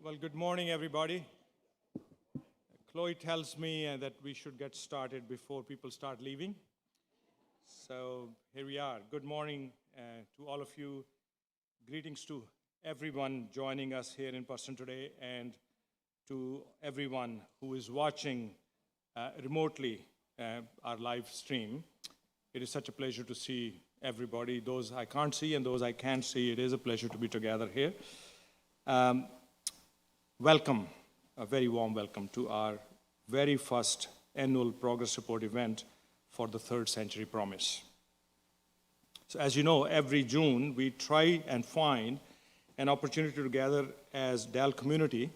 Well, good morning, everybody. Chloe tells me that we should get started before people start leaving. So here we are. Good morning to all of you. Greetings to everyone joining us here in person today and to everyone who is watching remotely our live stream. It is such a pleasure to see everybody, those I can't see and those I can see. It is a pleasure to be together here. Welcome, a very warm welcome to our very first annual Progress Report event for the Third Century Promise. So as you know, every June we try and find an opportunity to gather as Dal community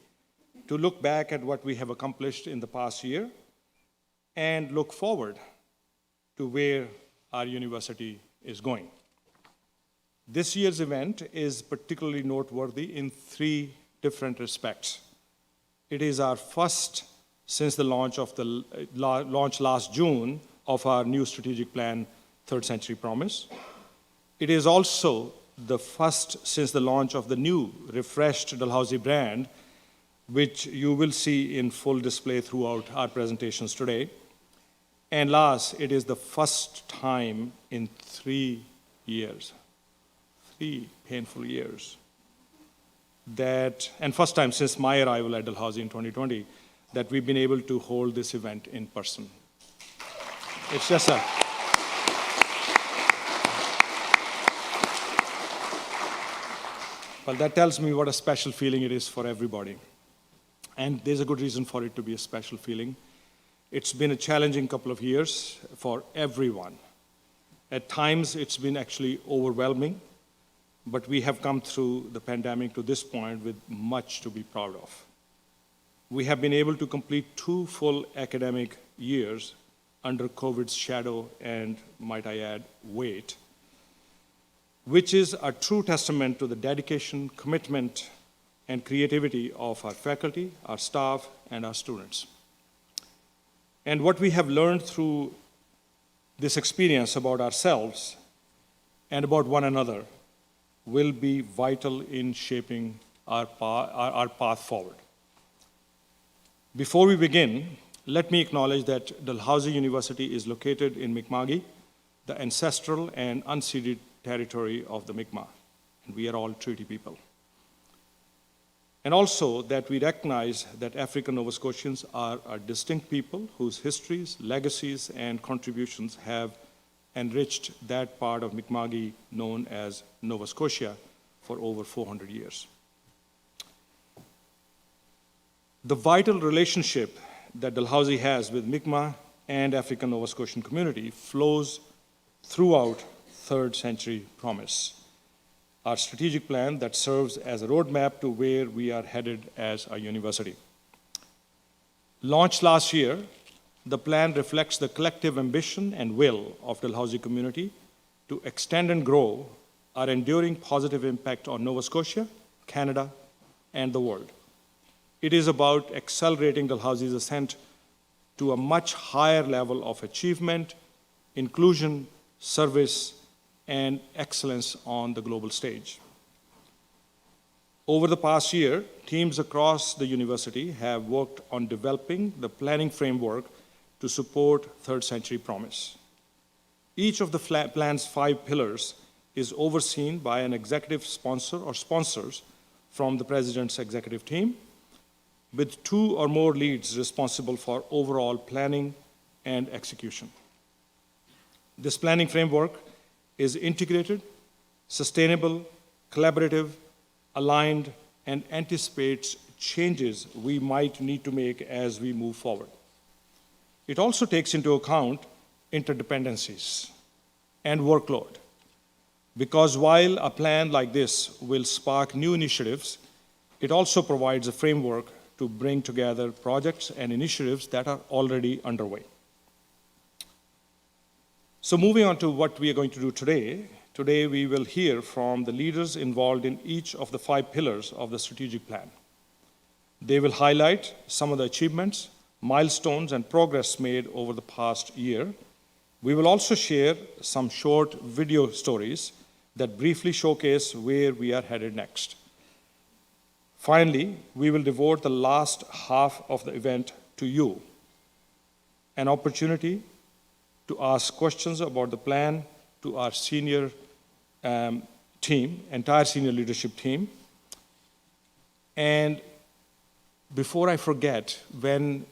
to look back at what we have accomplished in the past year and look forward to where our university is going. This year's event is particularly noteworthy in three different respects. It is our first since the launch last June of our new strategic plan, Third Century Promise. It is also the first since the launch of the new refreshed Dalhousie brand, which you will see in full display throughout our presentations today. And last, it is the first time in 3 years, 3 painful years, and first time since my arrival at Dalhousie in 2020, that we've been able to hold this event in person. It's just a... Well, that tells me what a special feeling it is for everybody. And there's a good reason for it to be a special feeling. It's been a challenging couple of years for everyone. At times, it's been actually overwhelming, but we have come through the pandemic to this point with much to be proud of. We have been able to complete 2 full academic years under COVID's shadow and, might I add, weight, which is a true testament to the dedication, commitment, and creativity of our faculty, our staff, and our students. And what we have learned through this experience about ourselves and about one another will be vital in shaping our path forward. Before we begin, let me acknowledge that Dalhousie University is located in Mi'kma'ki, the ancestral and unceded territory of the Mi'kmaq, and we are all treaty people. And also that we recognize that African Nova Scotians are a distinct people whose histories, legacies, and contributions have enriched that part of Mi'kma'ki known as Nova Scotia for over 400 years. The vital relationship that Dalhousie has with Mi'kmaq and African Nova Scotian community flows throughout Third Century Promise, our strategic plan that serves as a roadmap to where we are headed as a university. Launched last year, the plan reflects the collective ambition and will of Dalhousie community to extend and grow our enduring positive impact on Nova Scotia, Canada, and the world. It is about accelerating Dalhousie's ascent to a much higher level of achievement, inclusion, service, and excellence on the global stage. Over the past year, teams across the university have worked on developing the planning framework to support Third Century Promise. Each of the plan's 5 pillars is overseen by an executive sponsor or sponsors from the president's executive team, with 2 or more leads responsible for overall planning and execution. This planning framework is integrated, sustainable, collaborative, aligned, and anticipates changes we might need to make as we move forward. It also takes into account interdependencies and workload, because while a plan like this will spark new initiatives, it also provides a framework to bring together projects and initiatives that are already underway. So moving on to what we are going to do today. Today we will hear from the leaders involved in each of the 5 pillars of the strategic plan. They will highlight some of the achievements, milestones, and progress made over the past year. We will also share some short video stories that briefly showcase where we are headed next. Finally, we will devote the last half of the event to you, an opportunity to ask questions about the plan to our senior team, entire senior leadership team. And before I forget, when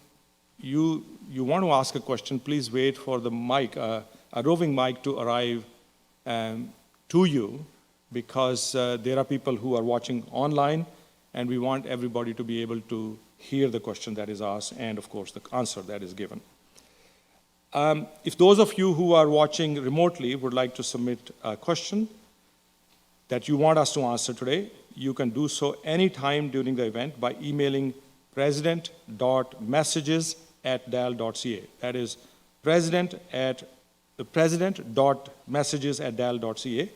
you want to ask a question, please wait for the mic, a roving mic to arrive to you, because there are people who are watching online, and we want everybody to be able to hear the question that is asked and, of course, the answer that is given. If those of you who are watching remotely would like to submit a question that you want us to answer today, you can do so anytime during the event by emailing president.messages@dal.ca. That is president.messages@dal.ca.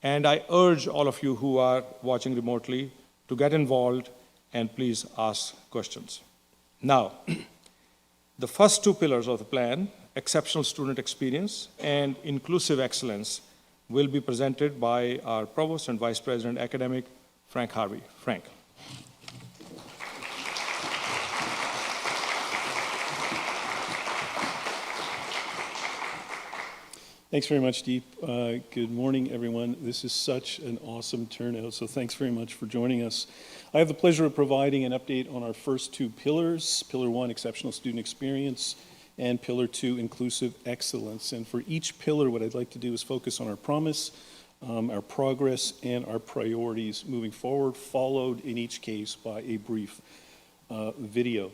And I urge all of you who are watching remotely to get involved and please ask questions. Now, the first two pillars of the plan, exceptional student experience and inclusive excellence, will be presented by our Provost and Vice President Academic, Frank Harvey. Frank. Thanks very much, Deep. Good morning, everyone. This is such an awesome turnout, so thanks very much for joining us. I have the pleasure of providing an update on our first two pillars, Pillar 1, Exceptional Student Experience, and Pillar 2, Inclusive Excellence. And for each pillar, what I'd like to do is focus on our promise, our progress, and our priorities moving forward, followed in each case by a brief video.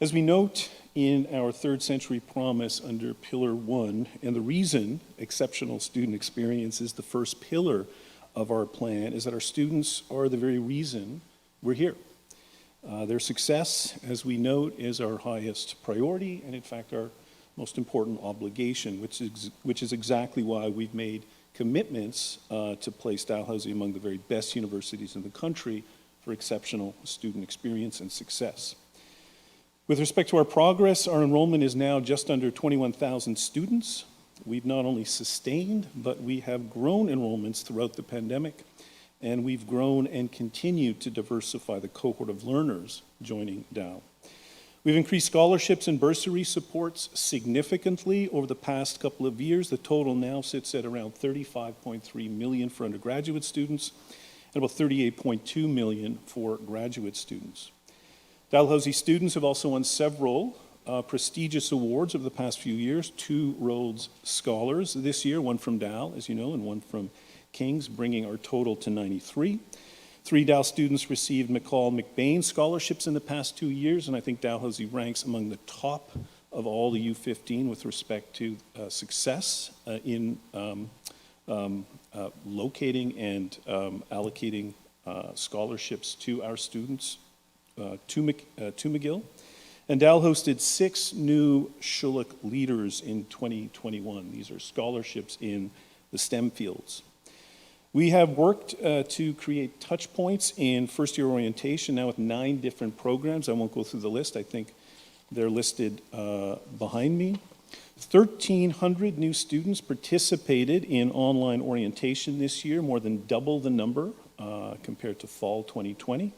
As we note in our third century promise under Pillar 1, and the reason exceptional student experience is the first pillar of our plan, is that our students are the very reason we're here. Their success, as we note, is our highest priority, and in fact our most important obligation, which is exactly why we've made commitments to place Dalhousie among the very best universities in the country for exceptional student experience and success. With respect to our progress, our enrollment is now just under 21,000 students. We've not only sustained, but we have grown enrollments throughout the pandemic, and we've grown and continued to diversify the cohort of learners joining Dal. We've increased scholarships and bursary supports significantly over the past couple of years. The total now sits at around $35.3 million for undergraduate students and about $38.2 million for graduate students. Dalhousie students have also won several prestigious awards over the past few years, 2 Rhodes Scholars this year, one from Dal, as you know, and one from King's, bringing our total to 93. 3 Dal students received McCall-McBain scholarships in the past 2 years, and I think Dalhousie ranks among the top of all the U15 with respect to success in locating and allocating scholarships to our students to McGill. And Dal hosted 6 new Schulich leaders in 2021. These are scholarships in the STEM fields. We have worked to create touch points in first-year orientation now with 9 different programs. I won't go through the list. I think they're listed behind me. 1,300 new students participated in online orientation this year, more than double the number compared to fall 2020.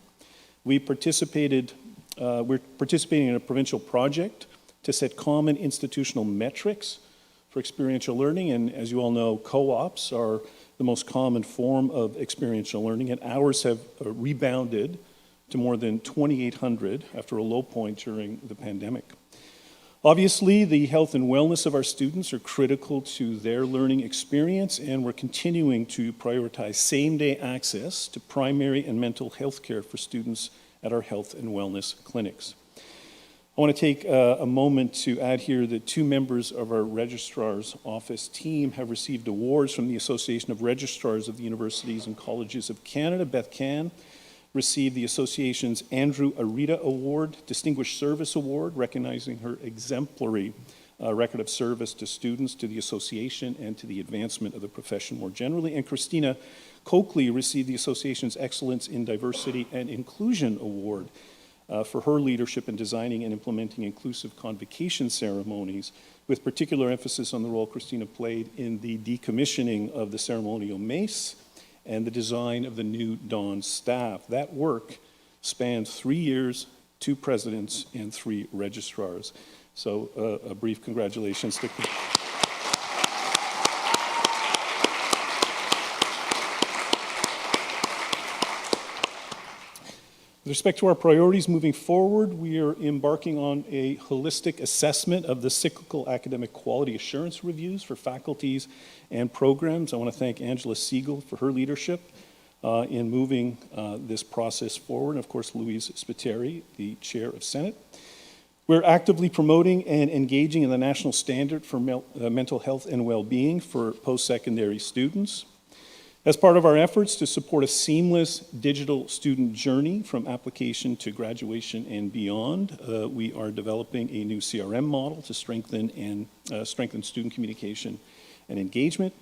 We're participating in a provincial project to set common institutional metrics for experiential learning, and as you all know, co-ops are the most common form of experiential learning, and ours have rebounded to more than 2,800 after a low point during the pandemic. Obviously, the health and wellness of our students are critical to their learning experience, and we're continuing to prioritize same-day access to primary and mental health care for students at our health and wellness clinics. I want to take a moment to add here that 2 members of our Registrar's Office team have received awards from the Association of Registrars of the Universities and Colleges of Canada. Beth Can received the association's Andrew Arita Award, Distinguished Service Award, recognizing her exemplary record of service to students, to the association, and to the advancement of the profession more generally. And Christina Coakley received the association's Excellence in Diversity and Inclusion Award for her leadership in designing and implementing inclusive convocation ceremonies with particular emphasis on the role Christina played in the decommissioning of the ceremonial mace and the design of the new Dawn staff. That work spanned 3 years, 2 presidents, and 3 registrars. So a brief congratulations to With respect to our priorities moving forward, we are embarking on a holistic assessment of the cyclical academic quality assurance reviews for faculties and programs. I want to thank Angela Siegel for her leadership in moving this process forward, and of course Louise Spiteri, the Chair of Senate. We're actively promoting and engaging in the national standard for mental health and well-being for post-secondary students. As part of our efforts to support a seamless digital student journey from application to graduation and beyond, we are developing a new CRM model to strengthen student communication and engagement.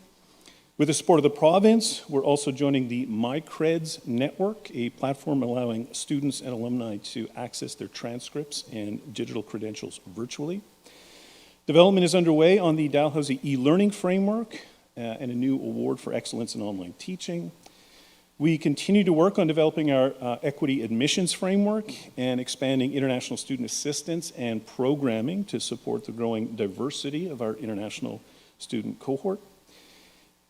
With the support of the province, we're also joining the MyCreds network, a platform allowing students and alumni to access their transcripts and digital credentials virtually. Development is underway on the Dalhousie e-learning framework, and a new award for excellence in online teaching. We continue to work on developing our equity admissions framework and expanding international student assistance and programming to support the growing diversity of our international student cohort.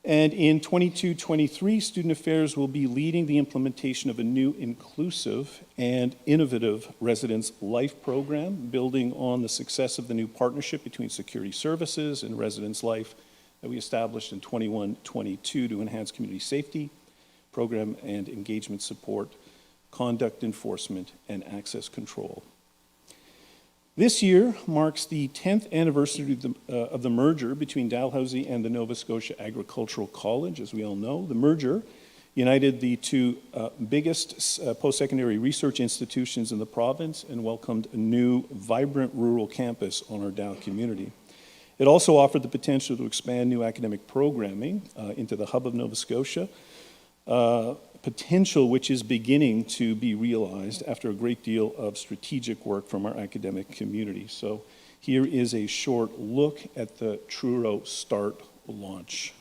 And in 22-23, Student Affairs will be leading the implementation of a new inclusive and innovative residence life program, building on the success of the new partnership between Security Services and Residence Life that we established in 21-22 to enhance community safety, program and engagement support, conduct enforcement, and access control. This year marks the 10th anniversary of the merger between Dalhousie and the Nova Scotia Agricultural College. As we all know, the merger united the 2 biggest post-secondary research institutions in the province and welcomed a new, vibrant rural campus on our Dal community. It also offered the potential to expand new academic programming into the hub of Nova Scotia, potential which is beginning to be realized after a great deal of strategic work from our academic community. So here is a short look at the Truro Start launch.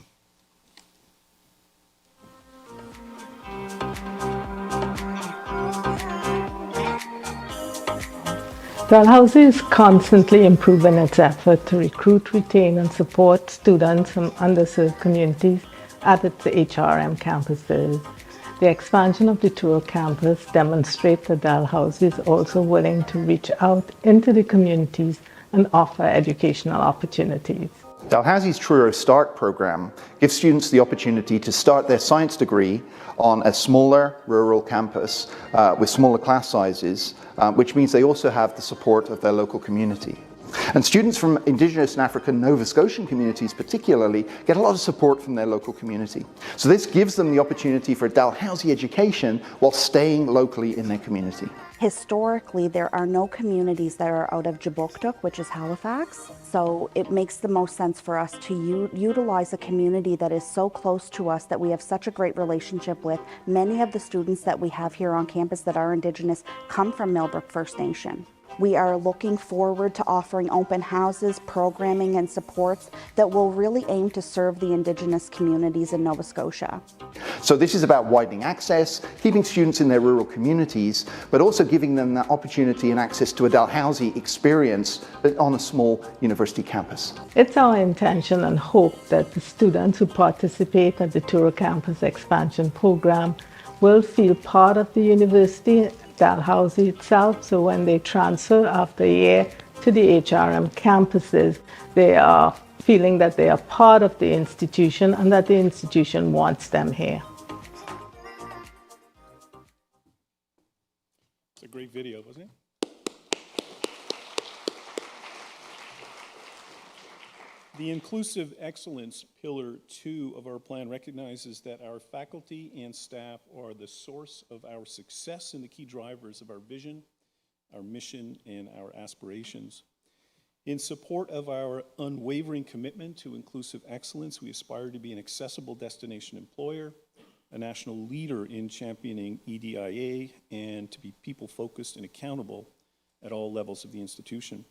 Dalhousie is constantly improving its effort to recruit, retain, and support students from underserved communities at its HRM campuses. The expansion of the Truro campus demonstrates that Dalhousie is also willing to reach out into the communities and offer educational opportunities. Dalhousie's Truro Start program gives students the opportunity to start their science degree on a smaller rural campus with smaller class sizes, which means they also have the support of their local community. And students from Indigenous and African Nova Scotian communities particularly get a lot of support from their local community. So this gives them the opportunity for Dalhousie education while staying locally in their community. Historically, there are no communities that are out of Jabuktuk, which is Halifax. So it makes the most sense for us to utilize a community that is so close to us, that we have such a great relationship with. Many of the students that we have here on campus that are Indigenous come from Millbrook First Nation. We are looking forward to offering open houses, programming, and supports that will really aim to serve the Indigenous communities in Nova Scotia. So this is about widening access, keeping students in their rural communities, but also giving them that opportunity and access to a Dalhousie experience on a small university campus. It's our intention and hope that the students who participate at the Truro campus expansion program will feel part of the university, Dalhousie itself, so when they transfer after a year to the HRM campuses, they are feeling that they are part of the institution and that the institution wants them here. It's a great video, wasn't it? The Inclusive Excellence Pillar 2 of our plan recognizes that our faculty and staff are the source of our success and the key drivers of our vision, our mission, and our aspirations. In support of our unwavering commitment to inclusive excellence, we aspire to be an accessible destination employer, a national leader in championing EDIA, and to be people-focused and accountable at all levels of the institution.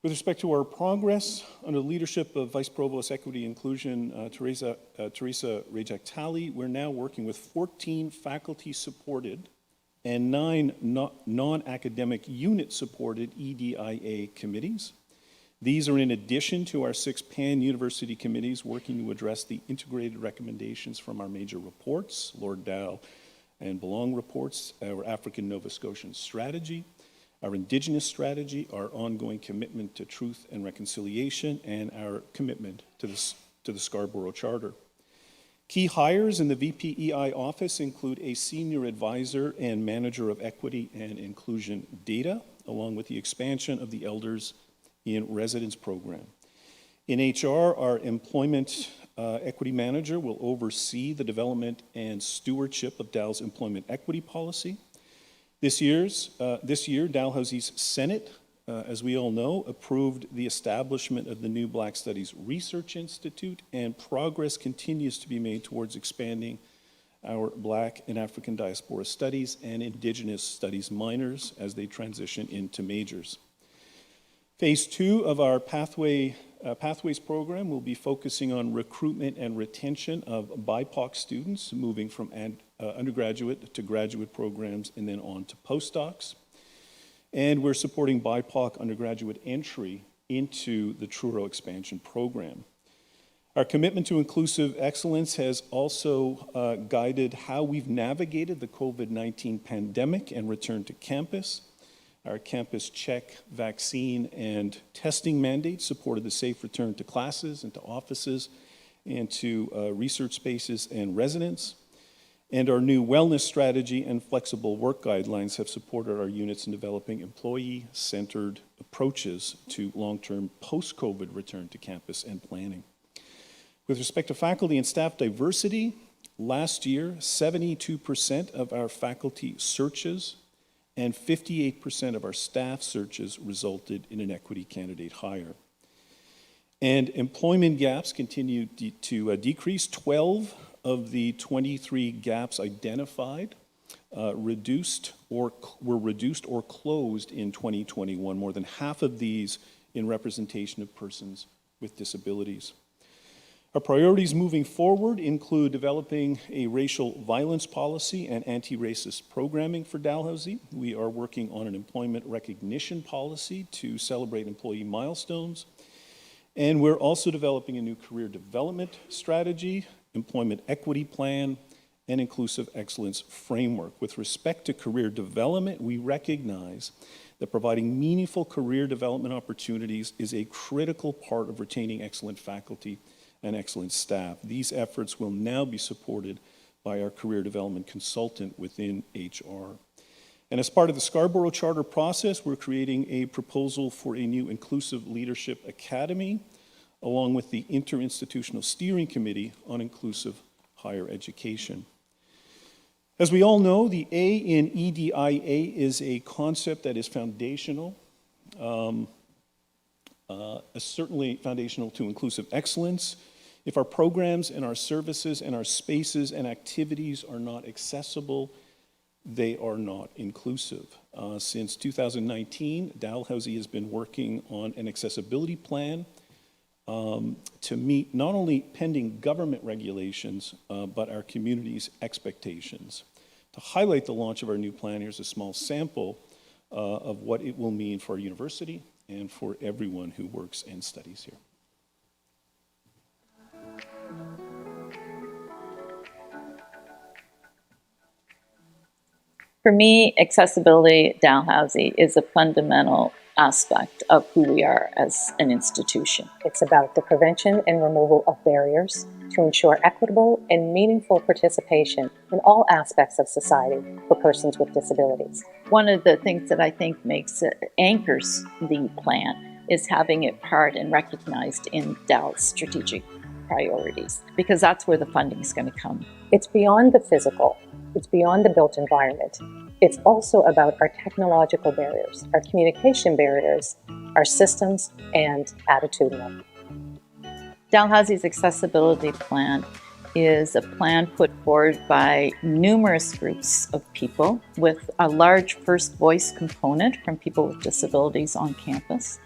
With respect to our progress, under the leadership of Vice Provost Equity Inclusion, Teresa Rejak-Talley, we're now working with 14 faculty-supported and 9 non-academic unit-supported EDIA committees. These are in addition to our 6 pan-university committees working to address the integrated recommendations from our major reports, Lord Dow and Belong reports, our African Nova Scotian strategy, our Indigenous strategy, our ongoing commitment to truth and reconciliation, and our commitment to the Scarborough Charter. Key hires in the VPEI office include a senior advisor and manager of equity and inclusion data, along with the expansion of the Elders in Residence program. In HR, our employment equity manager will oversee the development and stewardship of Dal's employment equity policy. This year, Dalhousie's Senate, as we all know, approved the establishment of the new Black Studies Research Institute, and progress continues to be made towards expanding our Black and African Diaspora Studies and Indigenous Studies minors as they transition into majors. Phase 2 of our Pathways program will be focusing on recruitment and retention of BIPOC students moving from undergraduate to graduate programs and then on to postdocs. And we're supporting BIPOC undergraduate entry into the Truro expansion program. Our commitment to inclusive excellence has also guided how we've navigated the COVID-19 pandemic and returned to campus. Our campus check, vaccine, and testing mandates supported the safe return to classes and to offices and to research spaces and residents. And our new wellness strategy and flexible work guidelines have supported our units in developing employee-centered approaches to long-term post-COVID return to campus and planning. With respect to faculty and staff diversity, last year, 72% of our faculty searches and 58% of our staff searches resulted in an equity candidate hire. And employment gaps continue to decrease. 12 of the 23 gaps identified were reduced or closed in 2021, more than half of these in representation of persons with disabilities. Our priorities moving forward include developing a racial violence policy and anti-racist programming for Dalhousie. We are working on an employment recognition policy to celebrate employee milestones. And we're also developing a new career development strategy, employment equity plan, and inclusive excellence framework. With respect to career development, we recognize that providing meaningful career development opportunities is a critical part of retaining excellent faculty and excellent staff. These efforts will now be supported by our career development consultant within HR. And as part of the Scarborough Charter process, we're creating a proposal for a new Inclusive Leadership Academy, along with the Interinstitutional Steering Committee on Inclusive Higher Education. As we all know, the A in EDIA is a concept that is foundational, certainly foundational to inclusive excellence. If our programs and our services and our spaces and activities are not accessible, they are not inclusive. Since 2019, Dalhousie has been working on an accessibility plan to meet not only pending government regulations, but our community's expectations. To highlight the launch of our new plan, here's a small sample of what it will mean for our university and for everyone who works and studies here. For me, accessibility at Dalhousie is a fundamental aspect of who we are as an institution. It's about the prevention and removal of barriers to ensure equitable and meaningful participation in all aspects of society for persons with disabilities. One of the things that I think anchors the plan is having it part and recognized in Dal's strategic priorities, because that's where the funding is going to come. It's beyond the physical. It's beyond the built environment. It's also about our technological barriers, our communication barriers, our systems, and attitudinal. Dalhousie's accessibility plan is a plan put forward by numerous groups of people with a large first voice component from people with disabilities on campus.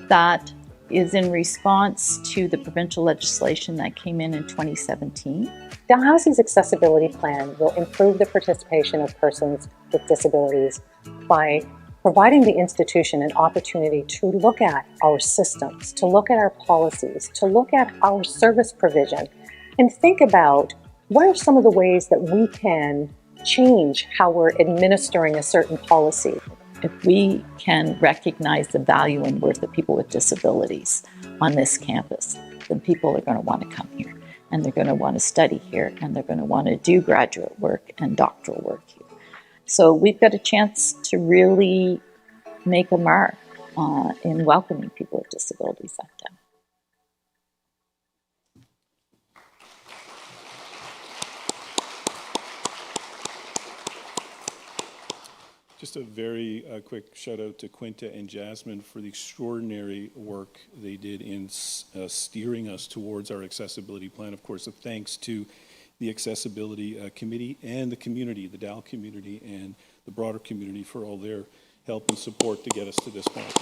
That is in response to the provincial legislation that came in 2017. Dalhousie's accessibility plan will improve the participation of persons with disabilities by providing the institution an opportunity to look at our systems, to look at our policies, to look at our service provision, and think about what are some of the ways that we can change how we're administering a certain policy. If we can recognize the value and worth of people with disabilities on this campus, then people are going to want to come here, and they're going to want to study here, and they're going to want to do graduate work and doctoral work here. So we've got a chance to really make a mark in welcoming people with disabilities at Dal. Just a very quick shout out to Quinta and Jasmine for the extraordinary work they did in steering us towards our accessibility plan. Of course, a thanks to the Accessibility Committee and the community, the Dal community and the broader community for all their help and support to get us to this point.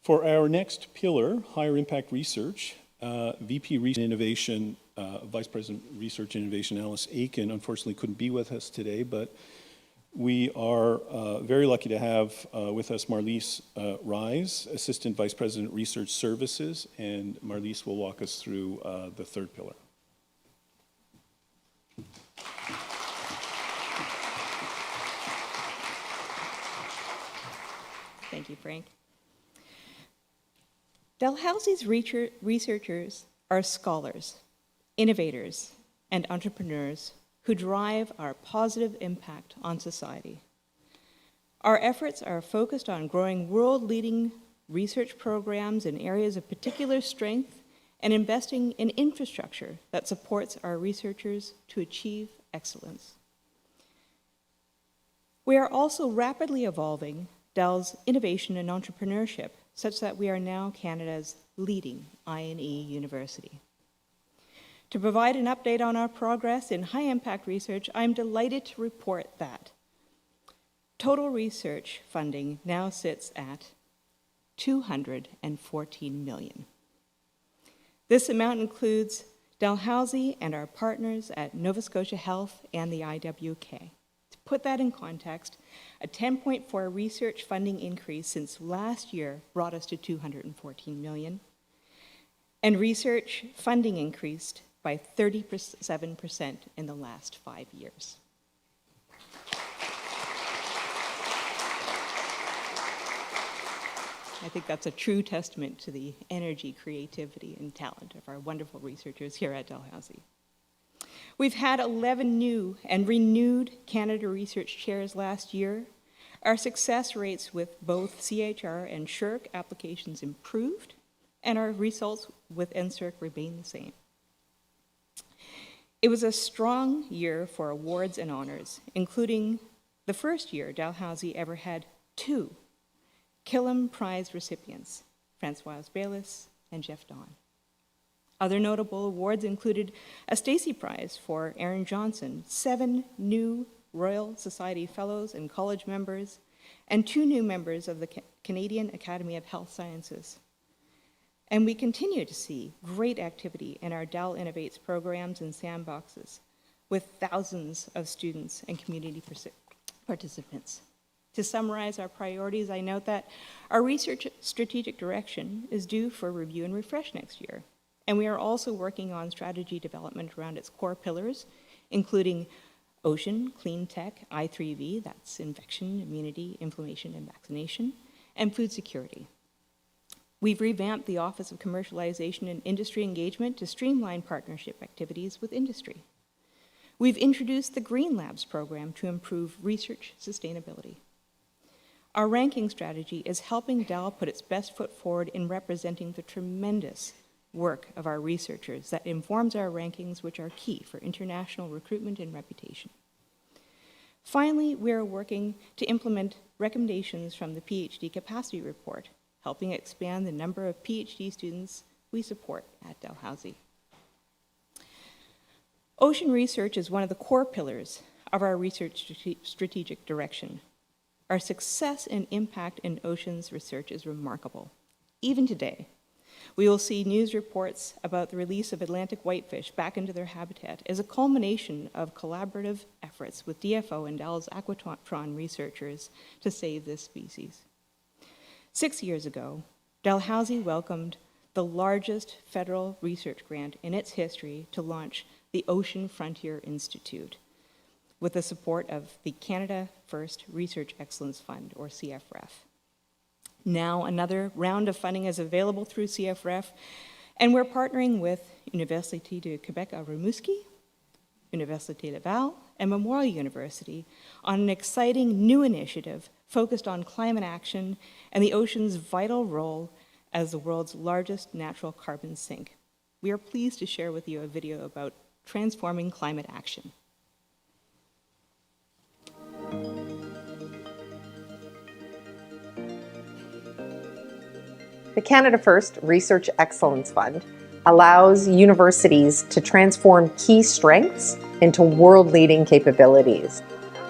For our next pillar, higher impact research, VP Research and Innovation, Vice President Research and Innovation Alice Aiken unfortunately couldn't be with us today, but we are very lucky to have with us Marlise Rise, Assistant Vice President Research Services, and Marlise will walk us through the third pillar. Thank you, Frank. Dalhousie's researchers are scholars, innovators, and entrepreneurs who drive our positive impact on society. Our efforts are focused on growing world-leading research programs in areas of particular strength and investing in infrastructure that supports our researchers to achieve excellence. We are also rapidly evolving Dal's innovation and entrepreneurship such that we are now Canada's leading I&E university. To provide an update on our progress in high-impact research, I'm delighted to report that total research funding now sits at $214 million. This amount includes Dalhousie and our partners at Nova Scotia Health and the IWK. To put that in context, a 10.4 research funding increase since last year brought us to $214 million, and research funding increased by 37% in the last 5 years. I think that's a true testament to the energy, creativity, and talent of our wonderful researchers here at Dalhousie. We've had 11 new and renewed Canada Research Chairs last year. Our success rates with both CHR and SSHRC applications improved, and our results with NSERC remain the same. It was a strong year for awards and honors, including the first year Dalhousie ever had 2 Killam Prize recipients, Françoise Bayless and Jeff Don. Other notable awards included a Stacey Prize for Aaron Johnson, 7 new Royal Society Fellows and college members, and 2 new members of the Canadian Academy of Health Sciences. And we continue to see great activity in our Dal Innovates programs and sandboxes with thousands of students and community participants. To summarize our priorities, I note that our research strategic direction is due for review and refresh next year. And we are also working on strategy development around its core pillars, including ocean, clean tech, I3V, that's infection, immunity, inflammation, and vaccination, and food security. We've revamped the Office of Commercialization and Industry Engagement to streamline partnership activities with industry. We've introduced the Green Labs program to improve research sustainability. Our ranking strategy is helping Dal put its best foot forward in representing the tremendous work of our researchers that informs our rankings, which are key for international recruitment and reputation. Finally, we are working to implement recommendations from the PhD Capacity Report, helping expand the number of PhD students we support at Dalhousie. Ocean research is one of the core pillars of our research strategic direction. Our success and impact in oceans research is remarkable. Even today, we will see news reports about the release of Atlantic whitefish back into their habitat as a culmination of collaborative efforts with DFO and Dell's aquatron researchers to save this species. 6 years ago, Dalhousie welcomed the largest federal research grant in its history to launch the Ocean Frontier Institute with the support of the Canada First Research Excellence Fund, or CFREF. Now another round of funding is available through CFREF, and we're partnering with Université de Québec à Rimouski, Université Laval, and Memorial University on an exciting new initiative focused on climate action and the ocean's vital role as the world's largest natural carbon sink. We are pleased to share with you a video about transforming climate action. The Canada First Research Excellence Fund allows universities to transform key strengths into world-leading capabilities.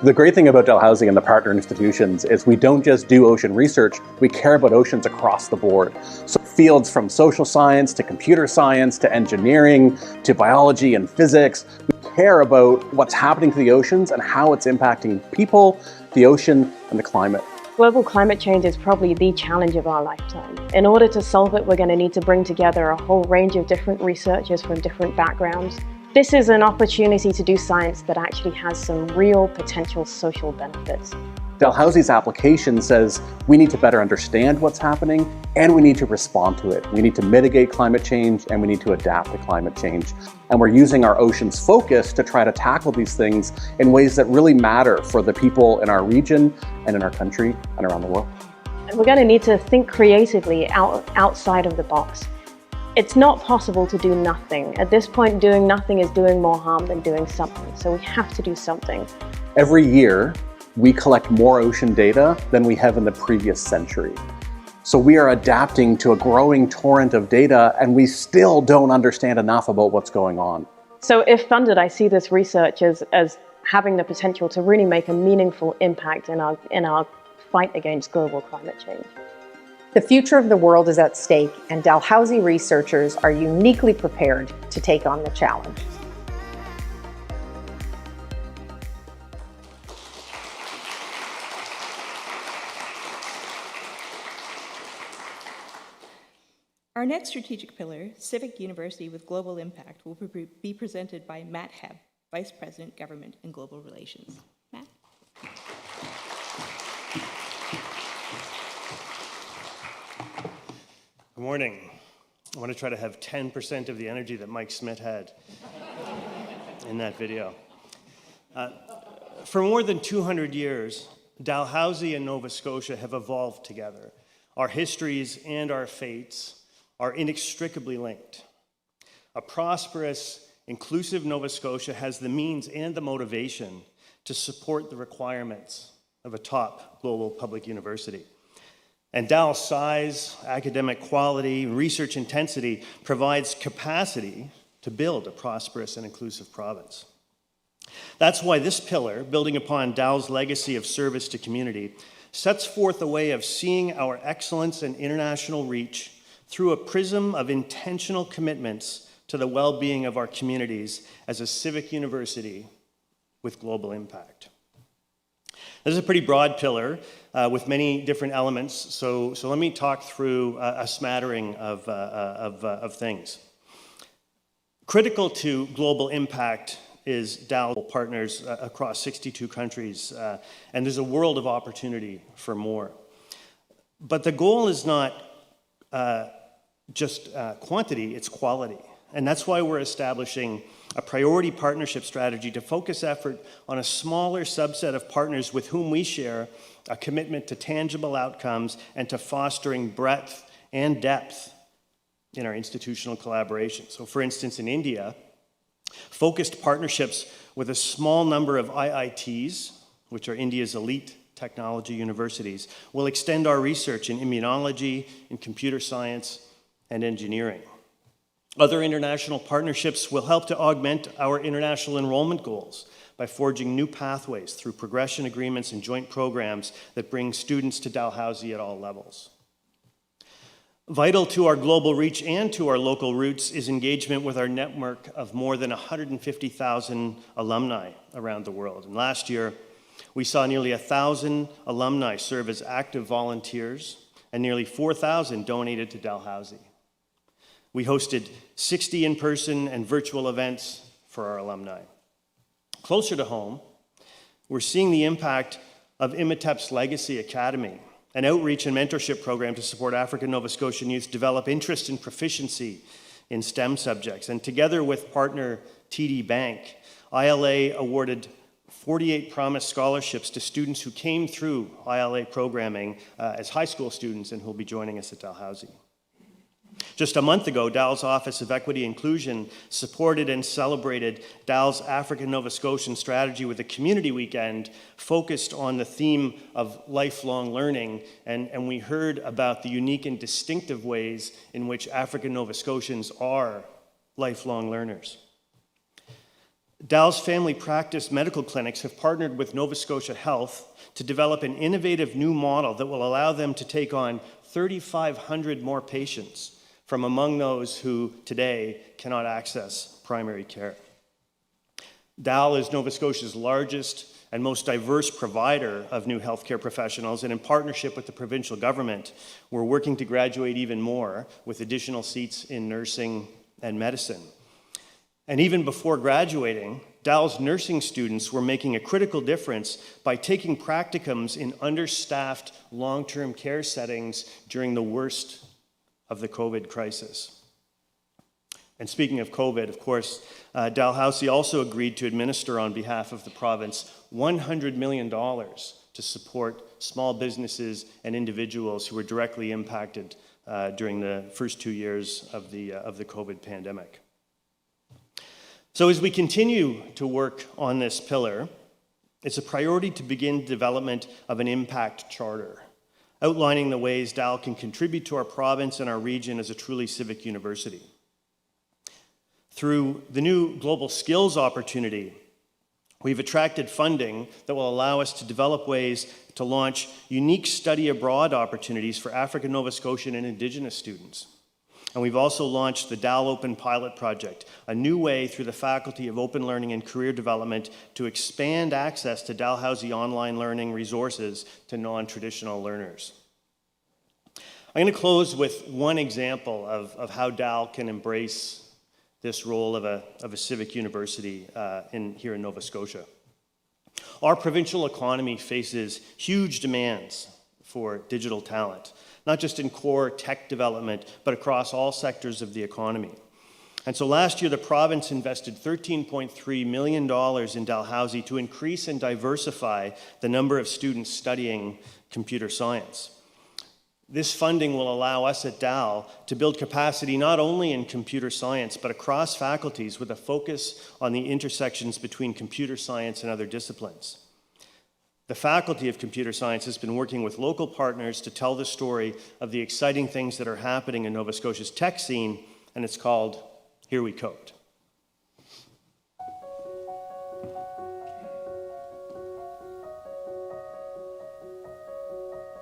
The great thing about Dalhousie and the partner institutions is we don't just do ocean research, we care about oceans across the board. So fields from social science to computer science to engineering to biology and physics, we care about what's happening to the oceans and how it's impacting people, the ocean, and the climate. Global climate change is probably the challenge of our lifetime. In order to solve it, we're going to need to bring together a whole range of different researchers from different backgrounds. This is an opportunity to do science that actually has some real potential social benefits. Dalhousie's application says we need to better understand what's happening and we need to respond to it. We need to mitigate climate change and we need to adapt to climate change. And we're using our oceans focus to try to tackle these things in ways that really matter for the people in our region and in our country and around the world. We're going to need to think creatively outside of the box. It's not possible to do nothing. At this point, doing nothing is doing more harm than doing something. So we have to do something. Every year, we collect more ocean data than we have in the previous century. So we are adapting to a growing torrent of data and we still don't understand enough about what's going on. So if funded, I see this research as having the potential to really make a meaningful impact in our fight against global climate change. The future of the world is at stake, and Dalhousie researchers are uniquely prepared to take on the challenge. Our next strategic pillar, Civic University with Global Impact, will be presented by Matt Hebb, Vice President, Government and Global Relations. Matt? Good morning. I want to try to have 10% of the energy that Mike Smith had in that video. For more than 200 years, Dalhousie and Nova Scotia have evolved together. Our histories and our fates are inextricably linked. A prosperous, inclusive Nova Scotia has the means and the motivation to support the requirements of a top global public university. And Dal's size, academic quality, and research intensity provides capacity to build a prosperous and inclusive province. That's why this pillar, building upon Dal's legacy of service to community, sets forth a way of seeing our excellence and international reach through a prism of intentional commitments to the well-being of our communities as a civic university with global impact. This is a pretty broad pillar with many different elements, so let me talk through a smattering of things. Critical to global impact is DAL partners across 62 countries, and there's a world of opportunity for more. But the goal is not just quantity, it's quality. And that's why we're establishing a priority partnership strategy to focus effort on a smaller subset of partners with whom we share a commitment to tangible outcomes and to fostering breadth and depth in our institutional collaboration. So for instance, in India, focused partnerships with a small number of IITs, which are India's elite technology universities, will extend our research in immunology, in computer science, and engineering. Other international partnerships will help to augment our international enrollment goals by forging new pathways through progression agreements and joint programs that bring students to Dalhousie at all levels. Vital to our global reach and to our local roots is engagement with our network of more than 150,000 alumni around the world. And last year, we saw nearly 1,000 alumni serve as active volunteers, and nearly 4,000 donated to Dalhousie. We hosted 60 in-person and virtual events for our alumni. Closer to home, we're seeing the impact of Imatep's Legacy Academy, an outreach and mentorship program to support African Nova Scotian youth develop interest and proficiency in STEM subjects. And together with partner TD Bank, ILA awarded 48 Promise scholarships to students who came through ILA programming as high school students and who will be joining us at Dalhousie. Just a month ago, Dal's Office of Equity Inclusion supported and celebrated Dal's African Nova Scotian strategy with a community weekend focused on the theme of lifelong learning, and we heard about the unique and distinctive ways in which African Nova Scotians are lifelong learners. Dal's family practice medical clinics have partnered with Nova Scotia Health to develop an innovative new model that will allow them to take on 3,500 more patients from among those who today cannot access primary care. Dal is Nova Scotia's largest and most diverse provider of new healthcare professionals, and in partnership with the provincial government, we're working to graduate even more with additional seats in nursing and medicine. And even before graduating, Dal's nursing students were making a critical difference by taking practicums in understaffed long-term care settings during the worst of the COVID crisis. And speaking of COVID, of course, Dalhousie also agreed to administer on behalf of the province $100 million to support small businesses and individuals who were directly impacted during the first 2 years of the COVID pandemic. So as we continue to work on this pillar, it's a priority to begin development of an impact charter, outlining the ways Dal can contribute to our province and our region as a truly civic university. Through the new Global Skills Opportunity, we've attracted funding that will allow us to develop ways to launch unique study abroad opportunities for African Nova Scotian and Indigenous students. And we've also launched the Dal Open Pilot Project, a new way through the Faculty of Open Learning and Career Development to expand access to Dalhousie online learning resources to non-traditional learners. I'm going to close with one example of how Dal can embrace this role of a civic university here in Nova Scotia. Our provincial economy faces huge demands for digital talent, not just in core tech development, but across all sectors of the economy. And so last year, the province invested $13.3 million in Dalhousie to increase and diversify the number of students studying computer science. This funding will allow us at Dal to build capacity not only in computer science, but across faculties with a focus on the intersections between computer science and other disciplines. The Faculty of Computer Science has been working with local partners to tell the story of the exciting things that are happening in Nova Scotia's tech scene, and it's called Here We Code.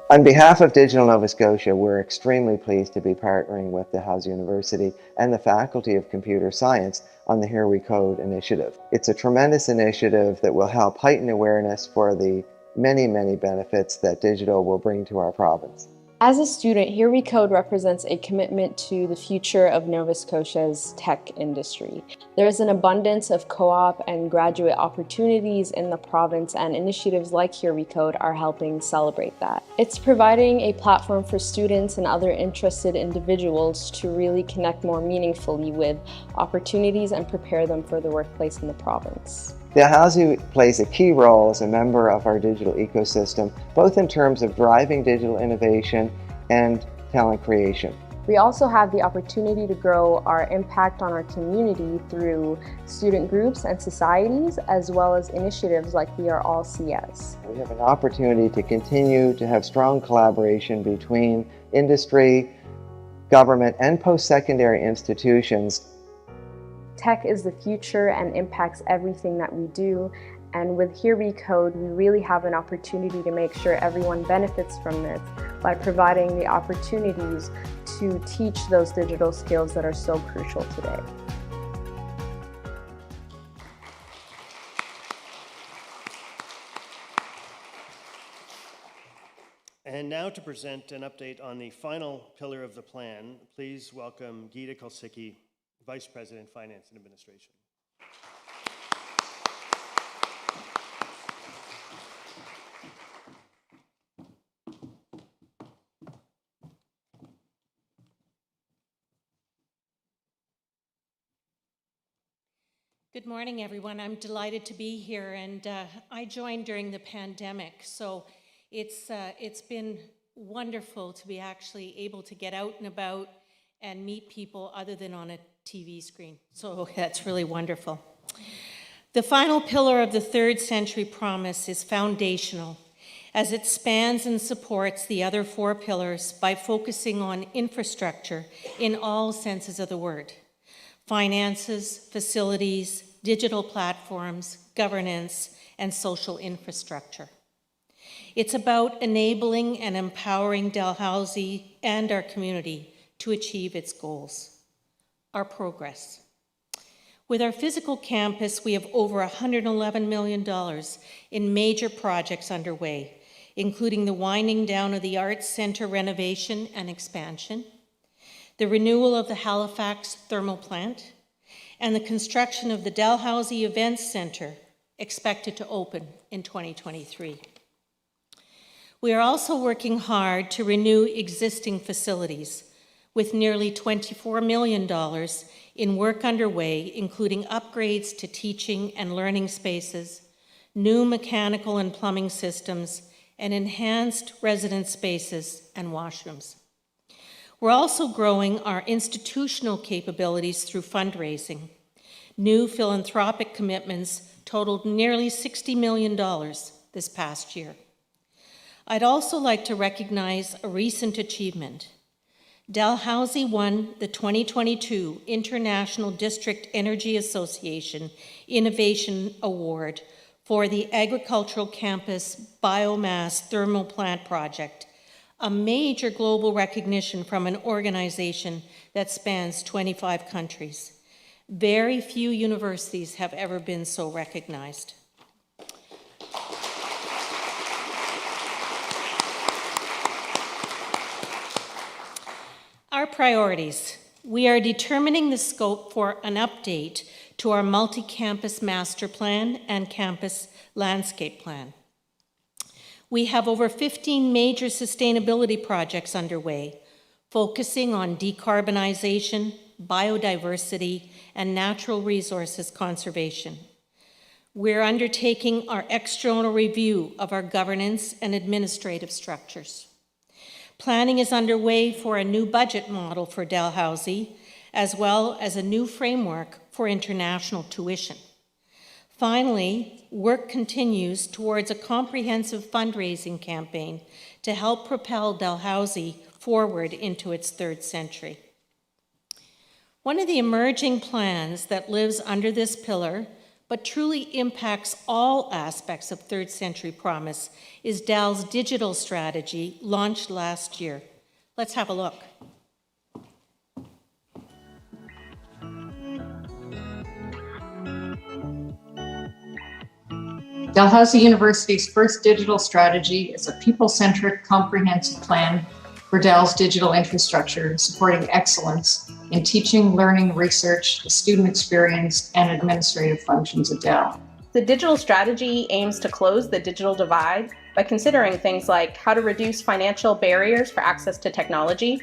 On behalf of Digital Nova Scotia, we're extremely pleased to be partnering with Dalhousie University and the Faculty of Computer Science on the Here We Code initiative. It's a tremendous initiative that will help heighten awareness for the many, many benefits that digital will bring to our province. As a student, Here We Code represents a commitment to the future of Nova Scotia's tech industry. There is an abundance of co-op and graduate opportunities in the province, and initiatives like Here We Code are helping celebrate that. It's providing a platform for students and other interested individuals to really connect more meaningfully with opportunities and prepare them for the workplace in the province. Dalhousie plays a key role as a member of our digital ecosystem, both in terms of driving digital innovation and talent creation. We also have the opportunity to grow our impact on our community through student groups and societies, as well as initiatives like We Are All CS. We have an opportunity to continue to have strong collaboration between industry, government, and post-secondary institutions. Tech is the future and impacts everything that we do, And with Here We Code, we really have an opportunity to make sure everyone benefits from this by providing the opportunities to teach those digital skills that are so crucial today. And now to present an update on the final pillar of the plan, please welcome Gita Kulsicki, Vice President, Finance and Administration. Good morning, everyone. I'm delighted to be here, and I joined during the pandemic, so it's been wonderful to be actually able to get out and about and meet people other than on a TV screen. So that's really wonderful. The final pillar of the Third Century Promise is foundational, as it spans and supports the other four pillars by focusing on infrastructure in all senses of the word: finances, facilities, digital platforms, governance, and social infrastructure. It's about enabling and empowering Dalhousie and our community to achieve its goals. Our progress. With our physical campus, we have over $111 million in major projects underway, including the winding down of the Arts Center renovation and expansion, the renewal of the Halifax thermal plant, and the construction of the Dalhousie Events Center, expected to open in 2023. We are also working hard to renew existing facilities, with nearly $24 million in work underway, including upgrades to teaching and learning spaces, new mechanical and plumbing systems, and enhanced resident spaces and washrooms. We're also growing our institutional capabilities through fundraising. New philanthropic commitments totaled nearly $60 million this past year. I'd also like to recognize a recent achievement. Dalhousie won the 2022 International District Energy Association Innovation Award for the Agricultural Campus Biomass Thermal Plant Project, a major global recognition from an organization that spans 25 countries. Very few universities have ever been so recognized. Our priorities. We are determining the scope for an update to our multi-campus master plan and campus landscape plan. We have over 15 major sustainability projects underway, focusing on decarbonization, biodiversity, and natural resources conservation. We're undertaking our external review of our governance and administrative structures. Planning is underway for a new budget model for Dalhousie, as well as a new framework for international tuition. Finally, work continues towards a comprehensive fundraising campaign to help propel Dalhousie forward into its third century. One of the emerging plans that lives under this pillar, but truly impacts all aspects of Third Century Promise, is Dal's digital strategy, launched last year. Let's have a look. Dalhousie University's first digital strategy is a people-centric, comprehensive plan for Dal's digital infrastructure, supporting excellence in teaching, learning, research, the student experience, and administrative functions at Dal. The digital strategy aims to close the digital divide by considering things like how to reduce financial barriers for access to technology,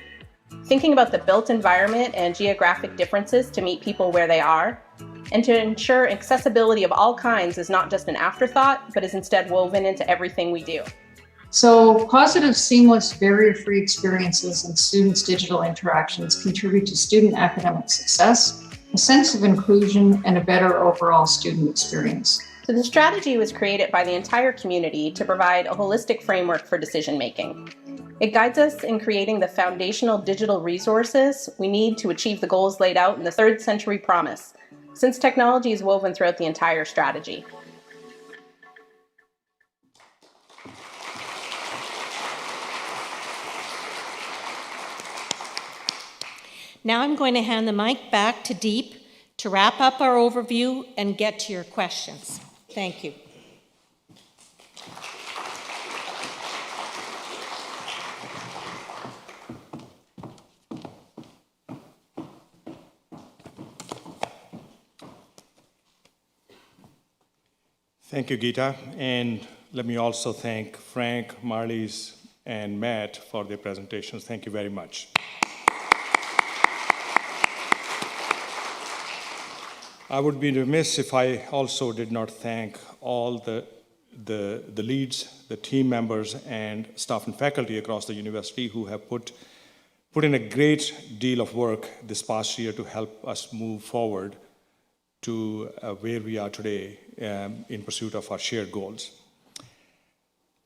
thinking about the built environment and geographic differences to meet people where they are, and to ensure accessibility of all kinds is not just an afterthought, but is instead woven into everything we do. So positive, seamless, barrier-free experiences in students' digital interactions contribute to student academic success, a sense of inclusion, and a better overall student experience. So the strategy was created by the entire community to provide a holistic framework for decision-making. It guides us in creating the foundational digital resources we need to achieve the goals laid out in the Third Century Promise, since technology is woven throughout the entire strategy. Now I'm going to hand the mic back to Deep to wrap up our overview and get to your questions. Thank you. Thank you, Geeta. And let me also thank Frank, Marlies, and Matt for their presentations. Thank you very much. I would be remiss if I also did not thank all the leads, the team members, and staff and faculty across the university who have put in a great deal of work this past year to help us move forward to where we are today in pursuit of our shared goals.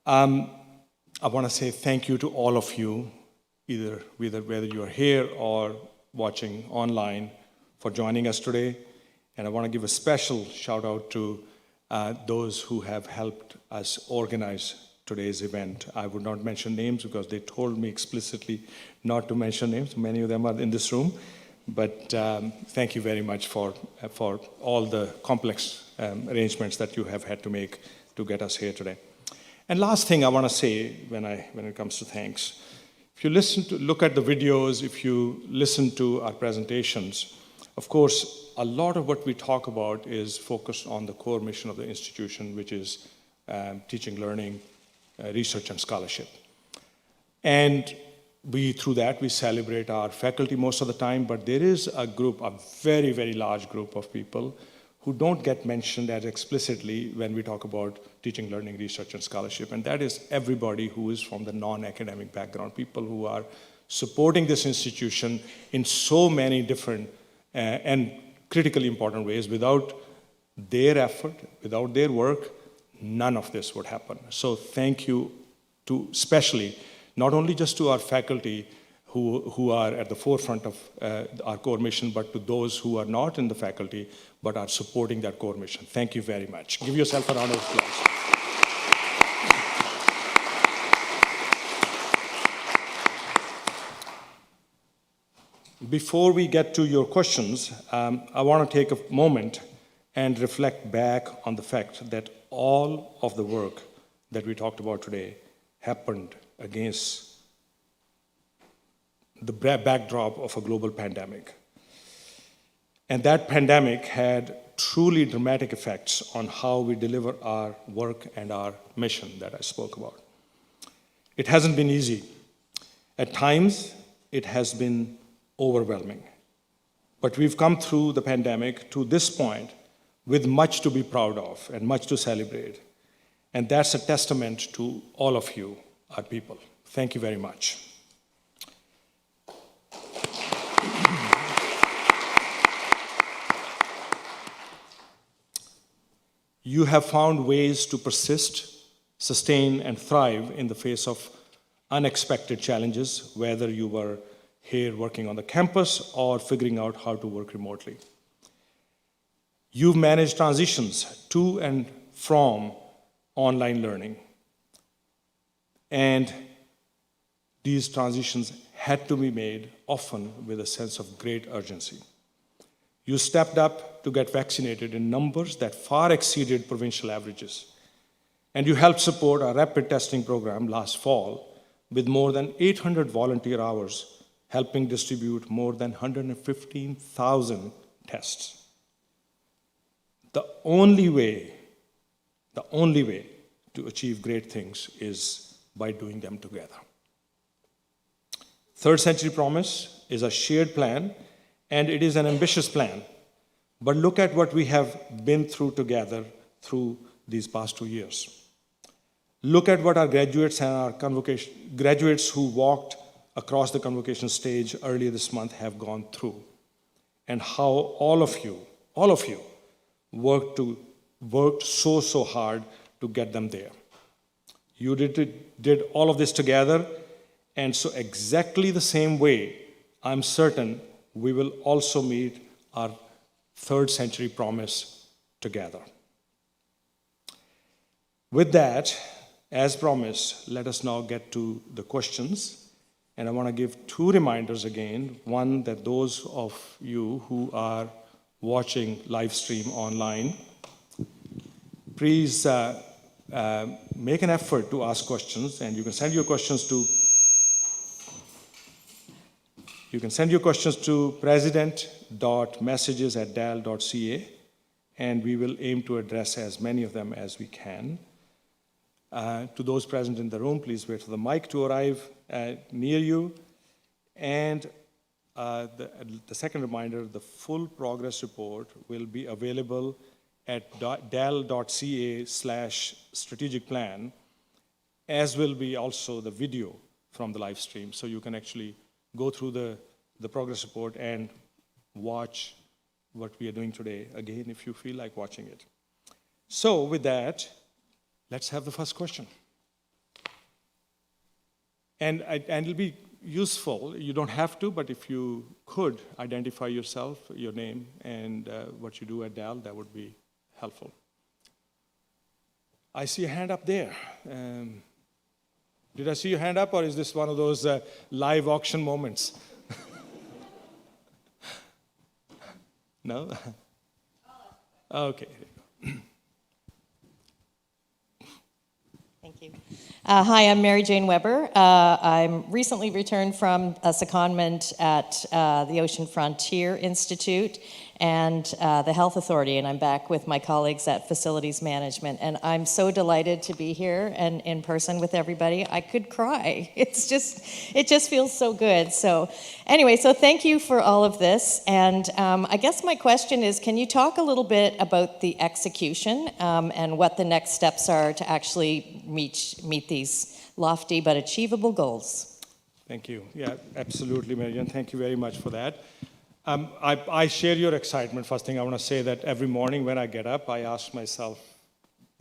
I want to say thank you to all of you, whether you are here or watching online, for joining us today. And I want to give a special shout out to those who have helped us organize today's event. I would not mention names because they told me explicitly not to mention names. Many of them are in this room. But thank you very much for all the complex arrangements that you have had to make to get us here today. And last thing I want to say when it comes to thanks, if you look at the videos, if you listen to our presentations, of course, a lot of what we talk about is focused on the core mission of the institution, which is teaching, learning, research, and scholarship. And through that, we celebrate our faculty most of the time, but there is a group, a very, very large group of people who don't get mentioned as explicitly when we talk about teaching, learning, research, and scholarship. And that is everybody who is from the non-academic background, people who are supporting this institution in so many different and critically important ways. Without their effort, without their work, none of this would happen. So thank you to especially, not only just to our faculty who are at the forefront of our core mission, but to those who are not in the faculty, but are supporting that core mission. Thank you very much. Give yourself a round of applause. Before we get to your questions, I want to take a moment and reflect back on the fact that all of the work that we talked about today happened against the backdrop of a global pandemic. And that pandemic had truly dramatic effects on how we deliver our work and our mission that I spoke about. It hasn't been easy. At times, it has been overwhelming. But we've come through the pandemic to this point with much to be proud of and much to celebrate. And that's a testament to all of you, our people. Thank you very much. You have found ways to persist, sustain, and thrive in the face of unexpected challenges, whether you were here working on the campus or figuring out how to work remotely. You've managed transitions to and from online learning. And these transitions had to be made often with a sense of great urgency. You stepped up to get vaccinated in numbers that far exceeded provincial averages. And you helped support our rapid testing program last fall with more than 800 volunteer hours, helping distribute more than 115,000 tests. The only way to achieve great things is by doing them together. Third Century Promise is a shared plan, and it is an ambitious plan. But look at what we have been through together through these past 2 years. Look at what our graduates and our graduates who walked across the convocation stage earlier this month have gone through, and how all of you worked so hard to get them there. You did all of this together, and so exactly the same way, I'm certain we will also meet our Third Century Promise together. With that, as promised, let us now get to the questions. And I want to give two reminders again. One, that those of you who are watching live stream online, please make an effort to ask questions, and you can send your questions to president.messages@dal.ca, and we will aim to address as many of them as we can. To those present in the room, please wait for the mic to arrive near you. And the second reminder, the full progress report will be available at dal.ca/strategic plan, as will be also the video from the live stream. So you can actually go through the progress report and watch what we are doing today, again, if you feel like watching it. So with that, let's have the first question. And it'll be useful. You don't have to, but if you could identify yourself, your name, and what you do at DAL, that would be helpful. I see a hand up there. Did I see your hand up, or is this one of those live auction moments? No? Okay. Thank you. Hi, I'm Mary Jane Weber. I'm recently returned from a secondment at the Ocean Frontier Institute and the Health Authority, and I'm back with my colleagues at Facilities Management, and I'm so delighted to be here and in person with everybody. I could cry. It just feels so good. So anyway, so thank you for all of this, and I guess my question is, can you talk a little bit about the execution and what the next steps are to actually meet these lofty but achievable goals? Thank you. Yeah, absolutely, Marian. Thank you very much for that. I share your excitement. First thing I want to say that every morning when I get up, I ask myself,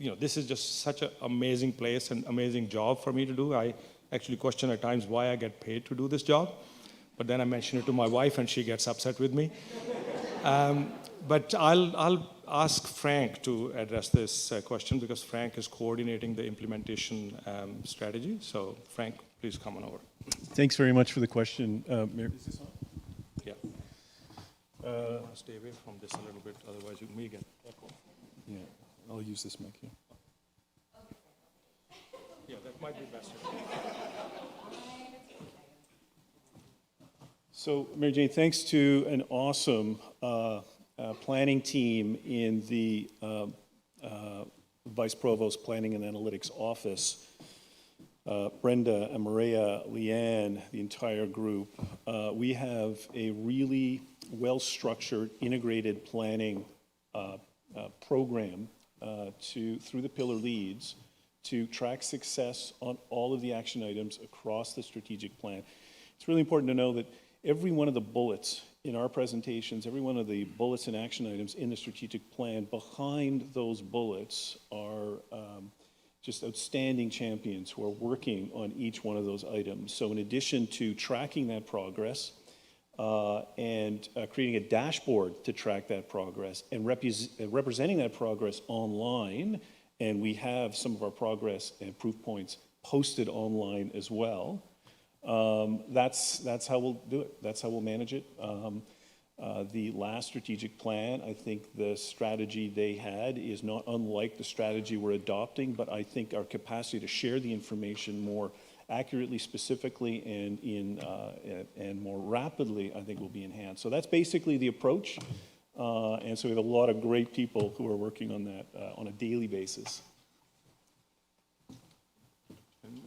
this is just such an amazing place and amazing job for me to do. I actually question at times why I get paid to do this job. But then I mention it to my wife and she gets upset with me. But I'll ask Frank to address this question because Frank is coordinating the implementation strategy. So Frank, please come on over. Thanks very much for the question. Mayor, is this on? Yeah. I want to stay away from this a little bit, otherwise you may get echo. Yeah, I'll use this mic here. Yeah, that might be best. So, Mary Jane, thanks to an awesome planning team in the Vice Provost Planning and Analytics Office, Brenda and Maria, Leanne, the entire group, we have a really well-structured, integrated planning program through the pillar leads to track success on all of the action items across the strategic plan. It's really important to know that every one of the bullets in our presentations, every one of the bullets and action items in the strategic plan, behind those bullets are just outstanding champions who are working on each one of those items. So in addition to tracking that progress and creating a dashboard to track that progress and representing that progress online, and we have some of our progress and proof points posted online as well. That's how we'll do it. That's how we'll manage it. The last strategic plan, I think the strategy they had is not unlike the strategy we're adopting, but I think our capacity to share the information more accurately, specifically, and more rapidly, I think will be enhanced. So that's basically the approach. And so we have a lot of great people who are working on that on a daily basis.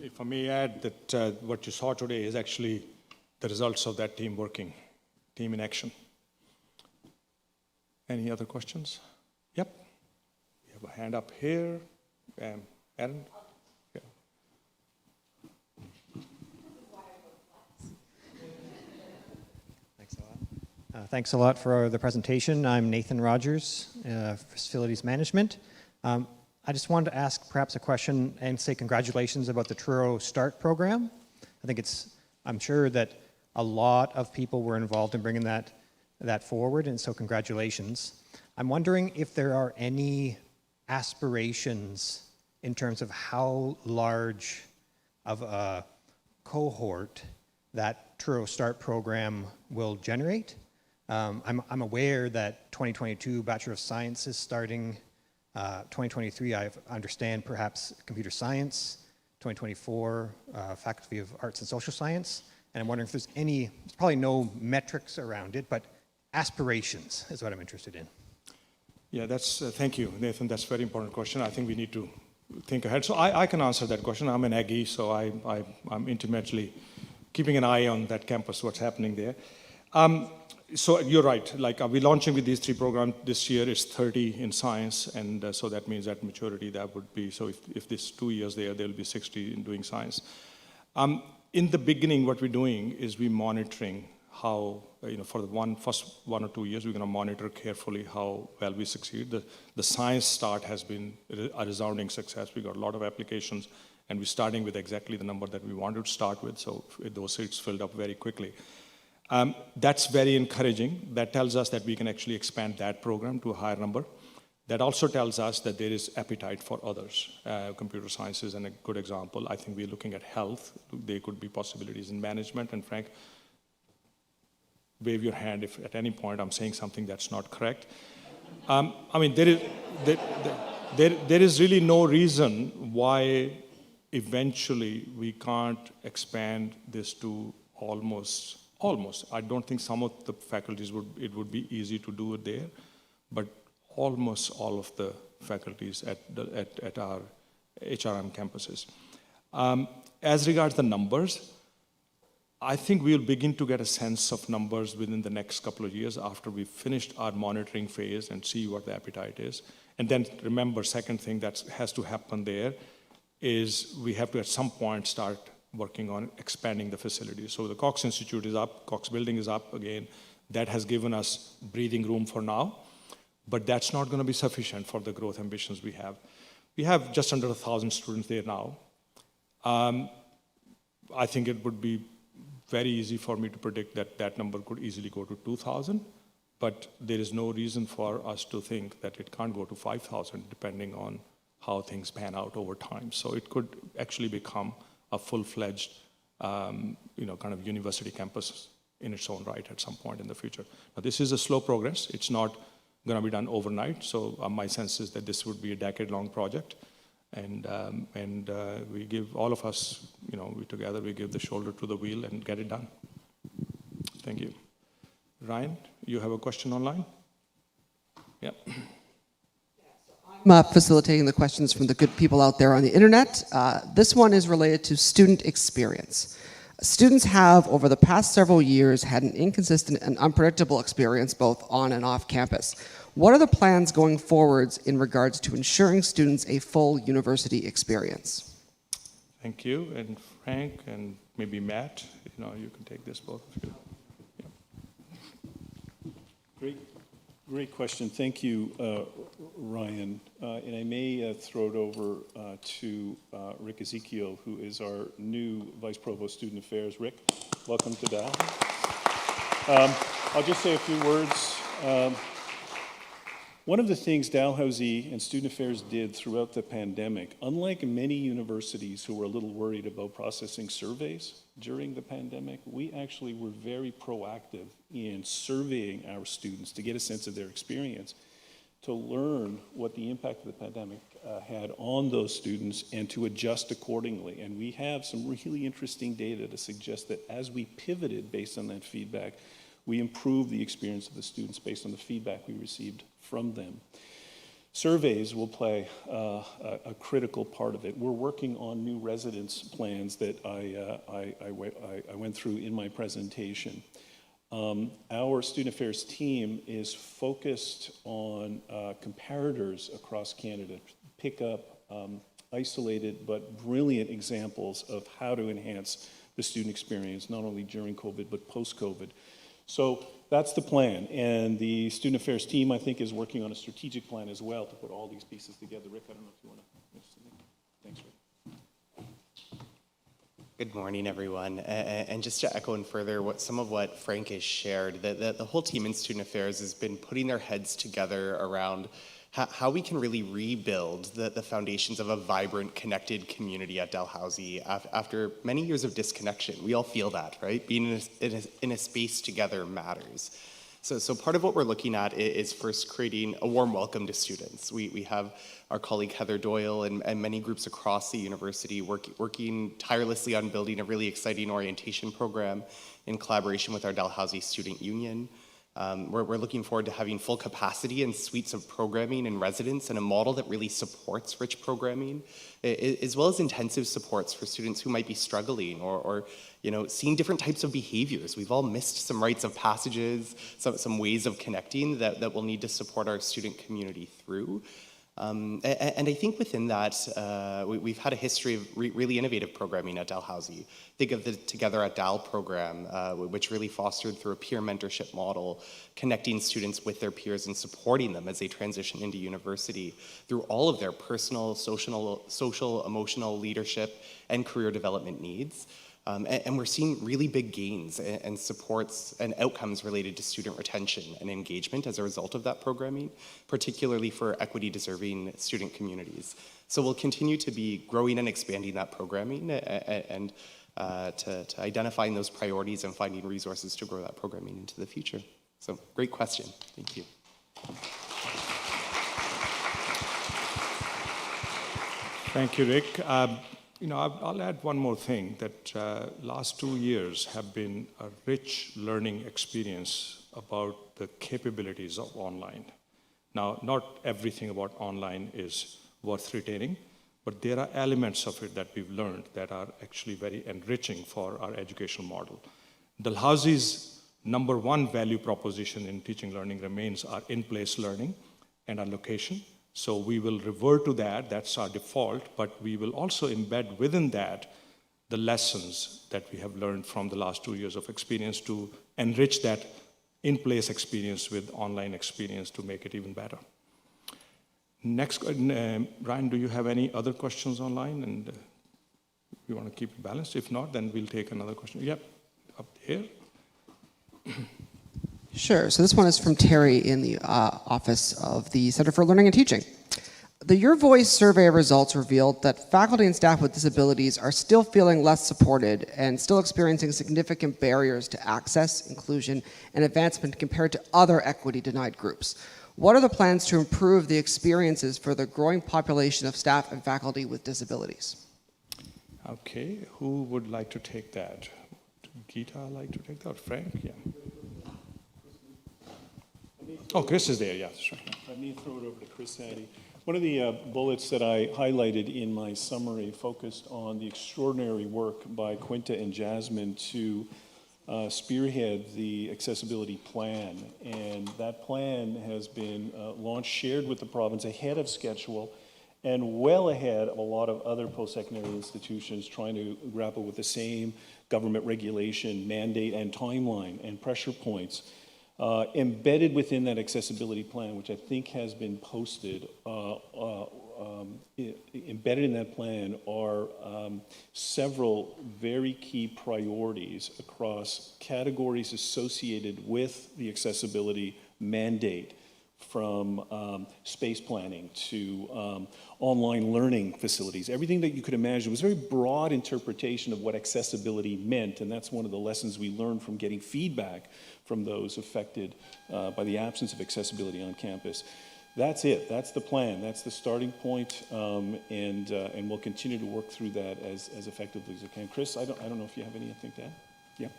If I may add that what you saw today is actually the results of that team working, team in action. Any other questions? Yep. We have a hand up here. Aaron? Yeah. Thanks a lot. Thanks a lot for the presentation. I'm Nathan Rogers, Facilities Management. I just wanted to ask perhaps a question and say congratulations about the Truro START program. I'm sure that a lot of people were involved in bringing that forward, and so congratulations. I'm wondering if there are any aspirations in terms of how large of a cohort that Truro Start program will generate. I'm aware that 2022 Bachelor of Science is starting. 2023, I understand perhaps computer science. 2024, Faculty of Arts and Social Science. And I'm wondering if there's probably no metrics around it, but aspirations is what I'm interested in. Yeah, thank you, Nathan. That's a very important question. I think we need to think ahead. So I can answer that question. I'm an Aggie, so I'm intimately keeping an eye on that campus, what's happening there. So you're right, like we're launching with these 3 programs this year. It's 30 in science, and so that means at maturity that would be, so if this 2 years there'll be 60 in doing science. In the beginning, what we're doing is we're monitoring how, for the first 1 or 2 years, we're going to monitor carefully how well we succeed. The science start has been a resounding success. We got a lot of applications, and we're starting with exactly the number that we wanted to start with, so those seats filled up very quickly. That's very encouraging. That tells us that we can actually expand that program to a higher number. That also tells us that there is appetite for others. Computer science is a good example. I think we're looking at health. There could be possibilities in management. And Frank, wave your hand if at any point I'm saying something that's not correct. I mean, there is really no reason why eventually we can't expand this to almost. I don't think some of the faculties it would be easy to do it there, but almost all of the faculties at our HRM campuses. As regards the numbers, I think we'll begin to get a sense of numbers within the next couple of years after we've finished our monitoring phase and see what the appetite is. And then remember, second thing that has to happen there is we have to at some point start working on expanding the facility. So the Cox Institute is up, Cox building is up again. That has given us breathing room for now, but that's not going to be sufficient for the growth ambitions we have. We have just under 1,000 students there now. I think it would be very easy for me to predict that that number could easily go to 2,000, but there is no reason for us to think that it can't go to 5,000 depending on how things pan out over time. So it could actually become a full-fledged, kind of university campus in its own right at some point in the future. Now, this is a slow progress. It's not going to be done overnight. So my sense is that this would be a decade-long project, and we give all of us, we together we give the shoulder to the wheel and get it done. Thank you. Ryan, you have a question online? Yep. I'm facilitating the questions from the good people out there on the internet. This one is related to student experience. Students have, over the past several years, had an inconsistent and unpredictable experience both on and off campus. What are the plans going forwards in regards to ensuring students a full university experience? Thank you. And Frank and maybe Matt, you can take this, both of you. Yeah. Great question. Thank you, Ryan. And I may throw it over to Rick Ezekiel, who is our new Vice Provost Student Affairs. Rick, welcome to Dal. I'll just say a few words. One of the things Dalhousie and Student Affairs did throughout the pandemic, unlike many universities who were a little worried about processing surveys during the pandemic, we actually were very proactive in surveying our students to get a sense of their experience, to learn what the impact of the pandemic had on those students and to adjust accordingly. And we have some really interesting data to suggest that as we pivoted based on that feedback, we improved the experience of the students based on the feedback we received from them. Surveys will play a critical part of it. We're working on new residence plans that I went through in my presentation. Our student affairs team is focused on comparators across Canada, pick up isolated but brilliant examples of how to enhance the student experience, not only during COVID, but post-COVID. So that's the plan, and the student affairs team, I think, is working on a strategic plan as well to put all these pieces together. Rick, I don't know if you want to mention something. Thanks, Rick. Good morning, everyone. And just to echo and further some of what Frank has shared, that the whole team in student affairs has been putting their heads together around how we can really rebuild the foundations of a vibrant, connected community at Dalhousie after many years of disconnection. We all feel that, right? Being in a space together matters. So part of what we're looking at is first creating a warm welcome to students. We have our colleague Heather Doyle and many groups across the university working tirelessly on building a really exciting orientation program in collaboration with our Dalhousie Student Union. We're looking forward to having full capacity and suites of programming in residence and a model that really supports rich programming, as well as intensive supports for students who might be struggling or seeing different types of behaviors. We've all missed some rites of passages, some ways of connecting that we'll need to support our student community through. And I think within that, we've had a history of really innovative programming at Dalhousie. Think of the Together at Dal program, which really fostered through a peer mentorship model, connecting students with their peers and supporting them as they transition into university through all of their personal, social, emotional, leadership, and career development needs. And we're seeing really big gains and supports and outcomes related to student retention and engagement as a result of that programming, particularly for equity-deserving student communities. So we'll continue to be growing and expanding that programming and to identifying those priorities and finding resources to grow that programming into the future. So great question. Thank you. Thank you, Rick. I'll add one more thing, that last 2 years have been a rich learning experience about the capabilities of online. Now, not everything about online is worth retaining, but there are elements of it that we've learned that are actually very enriching for our educational model. Dalhousie's #1 value proposition in teaching learning remains our in-place learning and our location. So we will revert to that, that's our default, but we will also embed within that the lessons that we have learned from the last 2 years of experience to enrich that in-place experience with online experience to make it even better. Next, Ryan, do you have any other questions online? And you want to keep it balanced? If not, then we'll take another question. Yep, up here. Sure. So this one is from Terry in the office of the Center for Learning and Teaching. The Your Voice survey results revealed that faculty and staff with disabilities are still feeling less supported and still experiencing significant barriers to access, inclusion, and advancement compared to other equity-denied groups. What are the plans to improve the experiences for the growing population of staff and faculty with disabilities? Okay, who would like to take that? Geeta like to take that? Frank? Yeah. Oh, Chris is there, yeah, that's right. Let me throw it over to Chris Hattie. One of the bullets that I highlighted in my summary focused on the extraordinary work by Quinta and Jasmine to spearhead the accessibility plan. And that plan has been launched, shared with the province ahead of schedule and well ahead of a lot of other post-secondary institutions trying to grapple with the same government regulation, mandate, and timeline and pressure points. Embedded within that accessibility plan, which I think has been posted, embedded in that plan are several very key priorities across categories associated with the accessibility mandate, from space planning to online learning facilities, everything that you could imagine. It was a very broad interpretation of what accessibility meant, and that's one of the lessons we learned from getting feedback from those affected by the absence of accessibility on campus. That's it, that's the plan, that's the starting point, and we'll continue to work through that as effectively as we can. Chris, I don't know if you have anything to add? Yeah?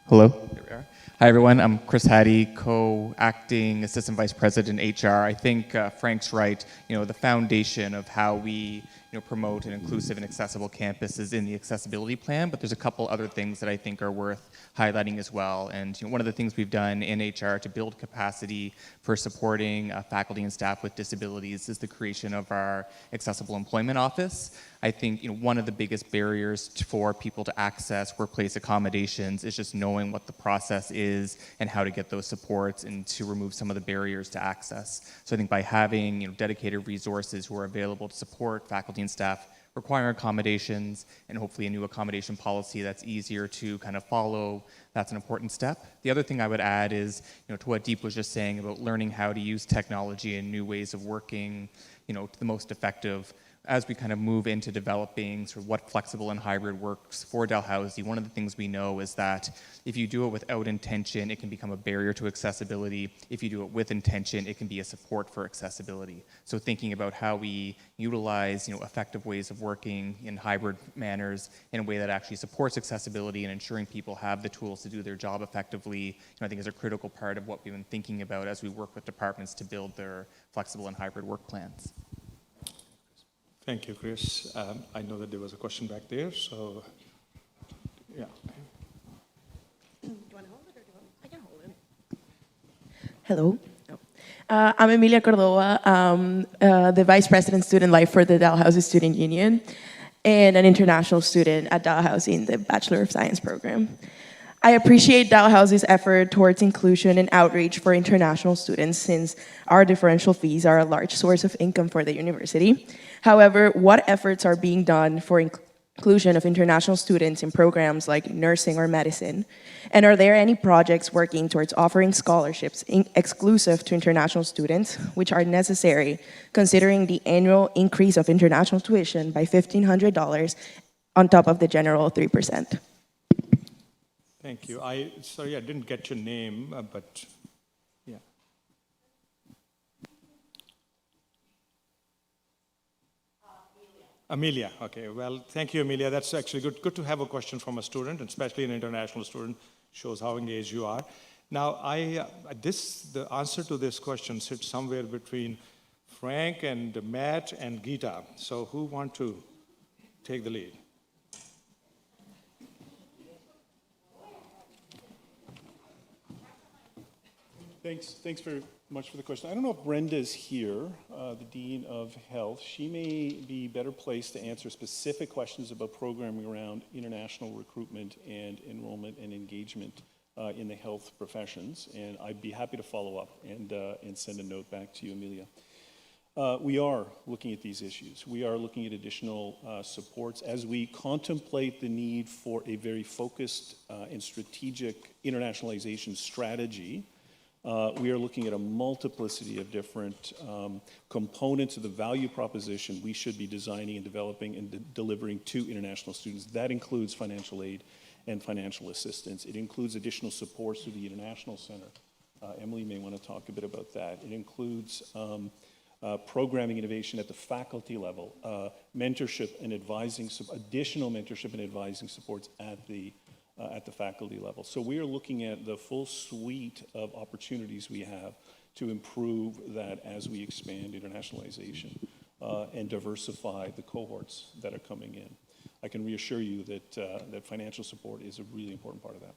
Hello. Here we are. Hi, everyone. I'm Chris Hattie, co-acting assistant vice president HR. I think Frank's right. The foundation of how we promote an inclusive and accessible campus is in the accessibility plan, but there's a couple other things that I think are worth highlighting as well. And one of the things we've done in HR to build capacity for supporting faculty and staff with disabilities is the creation of our Accessible Employment Office. I think one of the biggest barriers for people to access workplace accommodations is just knowing what the process is and how to get those supports, and to remove remove some of the barriers to access. So I think by having dedicated resources who are available to support faculty and staff requiring accommodations, and hopefully a new accommodation policy that's easier to kind of follow, that's an important step. The other thing I would add is, to what Deep was just saying about learning how to use technology and new ways of working, to the most effective. As we kind of move into developing sort of what flexible and hybrid works for Dalhousie, one of the things we know is that if you do it without intention, it can become a barrier to accessibility. If you do it with intention, it can be a support for accessibility. So thinking about how we utilize, effective ways of working in hybrid manners in a way that actually supports accessibility and ensuring people have the tools to do their job effectively, I think is a critical part of what we've been thinking about as we work with departments to build their flexible and hybrid work plans. Thank you, Chris. I know that there was a question back there, so yeah. Do you want to hold it or do you want I can hold it. Hello. I'm Emilia Cordova, the Vice President Student Life for the Dalhousie Student Union and an international student at Dalhousie in the Bachelor of Science program. I appreciate Dalhousie's effort towards inclusion and outreach for international students since our differential fees are a large source of income for the university. However, what efforts are being done for inclusion of international students in programs like nursing or medicine? And are there any projects working towards offering scholarships exclusive to international students, which are necessary considering the annual increase of international tuition by $1,500 on top of the general 3%? Thank you. Sorry, I didn't get your name, but yeah. Amelia, okay. Well, thank you, Amelia. That's actually good to have a question from a student, and especially an international student. Shows how engaged you are. Now, the answer to this question sits somewhere between Frank and Matt and Geeta. So who want to take the lead? Thanks very much for the question. I don't know if Brenda's here, the Dean of Health. She may be better placed to answer specific questions about programming around international recruitment and enrollment and engagement in the health professions. And I'd be happy to follow up and send a note back to you, Amelia. We are looking at these issues. We are looking at additional supports as we contemplate the need for a very focused and strategic internationalization strategy. We are looking at a multiplicity of different components of the value proposition we should be designing and developing and delivering to international students. That includes financial aid and financial assistance. It includes additional supports through the International Center. Emily may want to talk a bit about that. It includes programming innovation at the faculty level, mentorship and advising, additional mentorship and advising supports at the faculty level. So we are looking at the full suite of opportunities we have to improve that as we expand internationalization and diversify the cohorts that are coming in. I can reassure you that, that financial support is a really important part of that.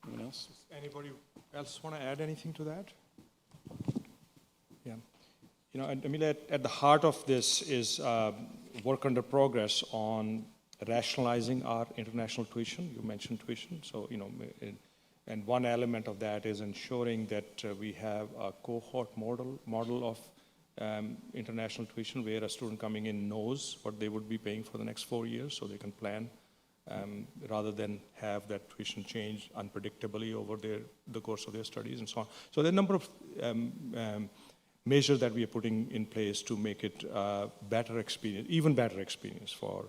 Anyone else? Anybody else want to add anything to that? Yeah. Amelia, at the heart of this is work under progress on rationalizing our international tuition. You mentioned tuition, so and one element of that is ensuring that we have a cohort model of international tuition, where a student coming in knows what they would be paying for the next 4 years, so they can plan rather than have that tuition change unpredictably over the course of their studies and so on. So there are a number of measures that we are putting in place to make it better experience, even better experience for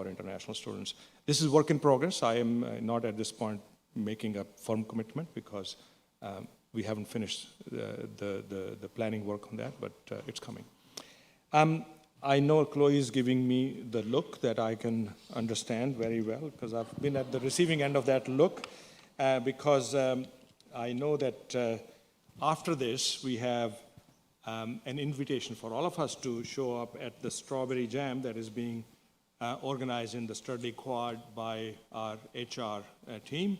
international students. This is work in progress. I am not at this point making a firm commitment because we haven't finished the planning work on that, but it's coming. I know Chloe is giving me the look that I can understand very well because I've been at the receiving end of that look because I know that after this we have an invitation for all of us to show up at the Strawberry Jam that is being organized in the Studley Quad by our HR team.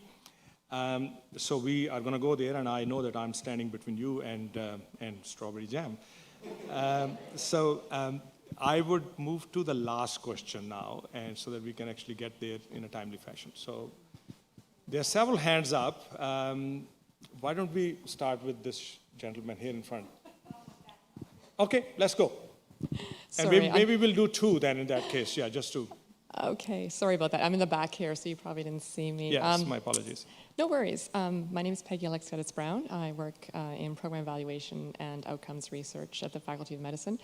So we are going to go there, and I know that I'm standing between you and Strawberry Jam. I would move to the last question now, and so that we can actually get there in a timely fashion. So There are several hands up. Why don't we start with this gentleman here in front? Okay, let's go. Sorry, and maybe we'll do two then in that case. Yeah, just two. Okay, sorry about that. I'm in the back here, so you probably didn't see me. Yes, my apologies. No worries. My name is Peggy Alex Geddes-Brown. I work in program evaluation and outcomes research at the Faculty of Medicine.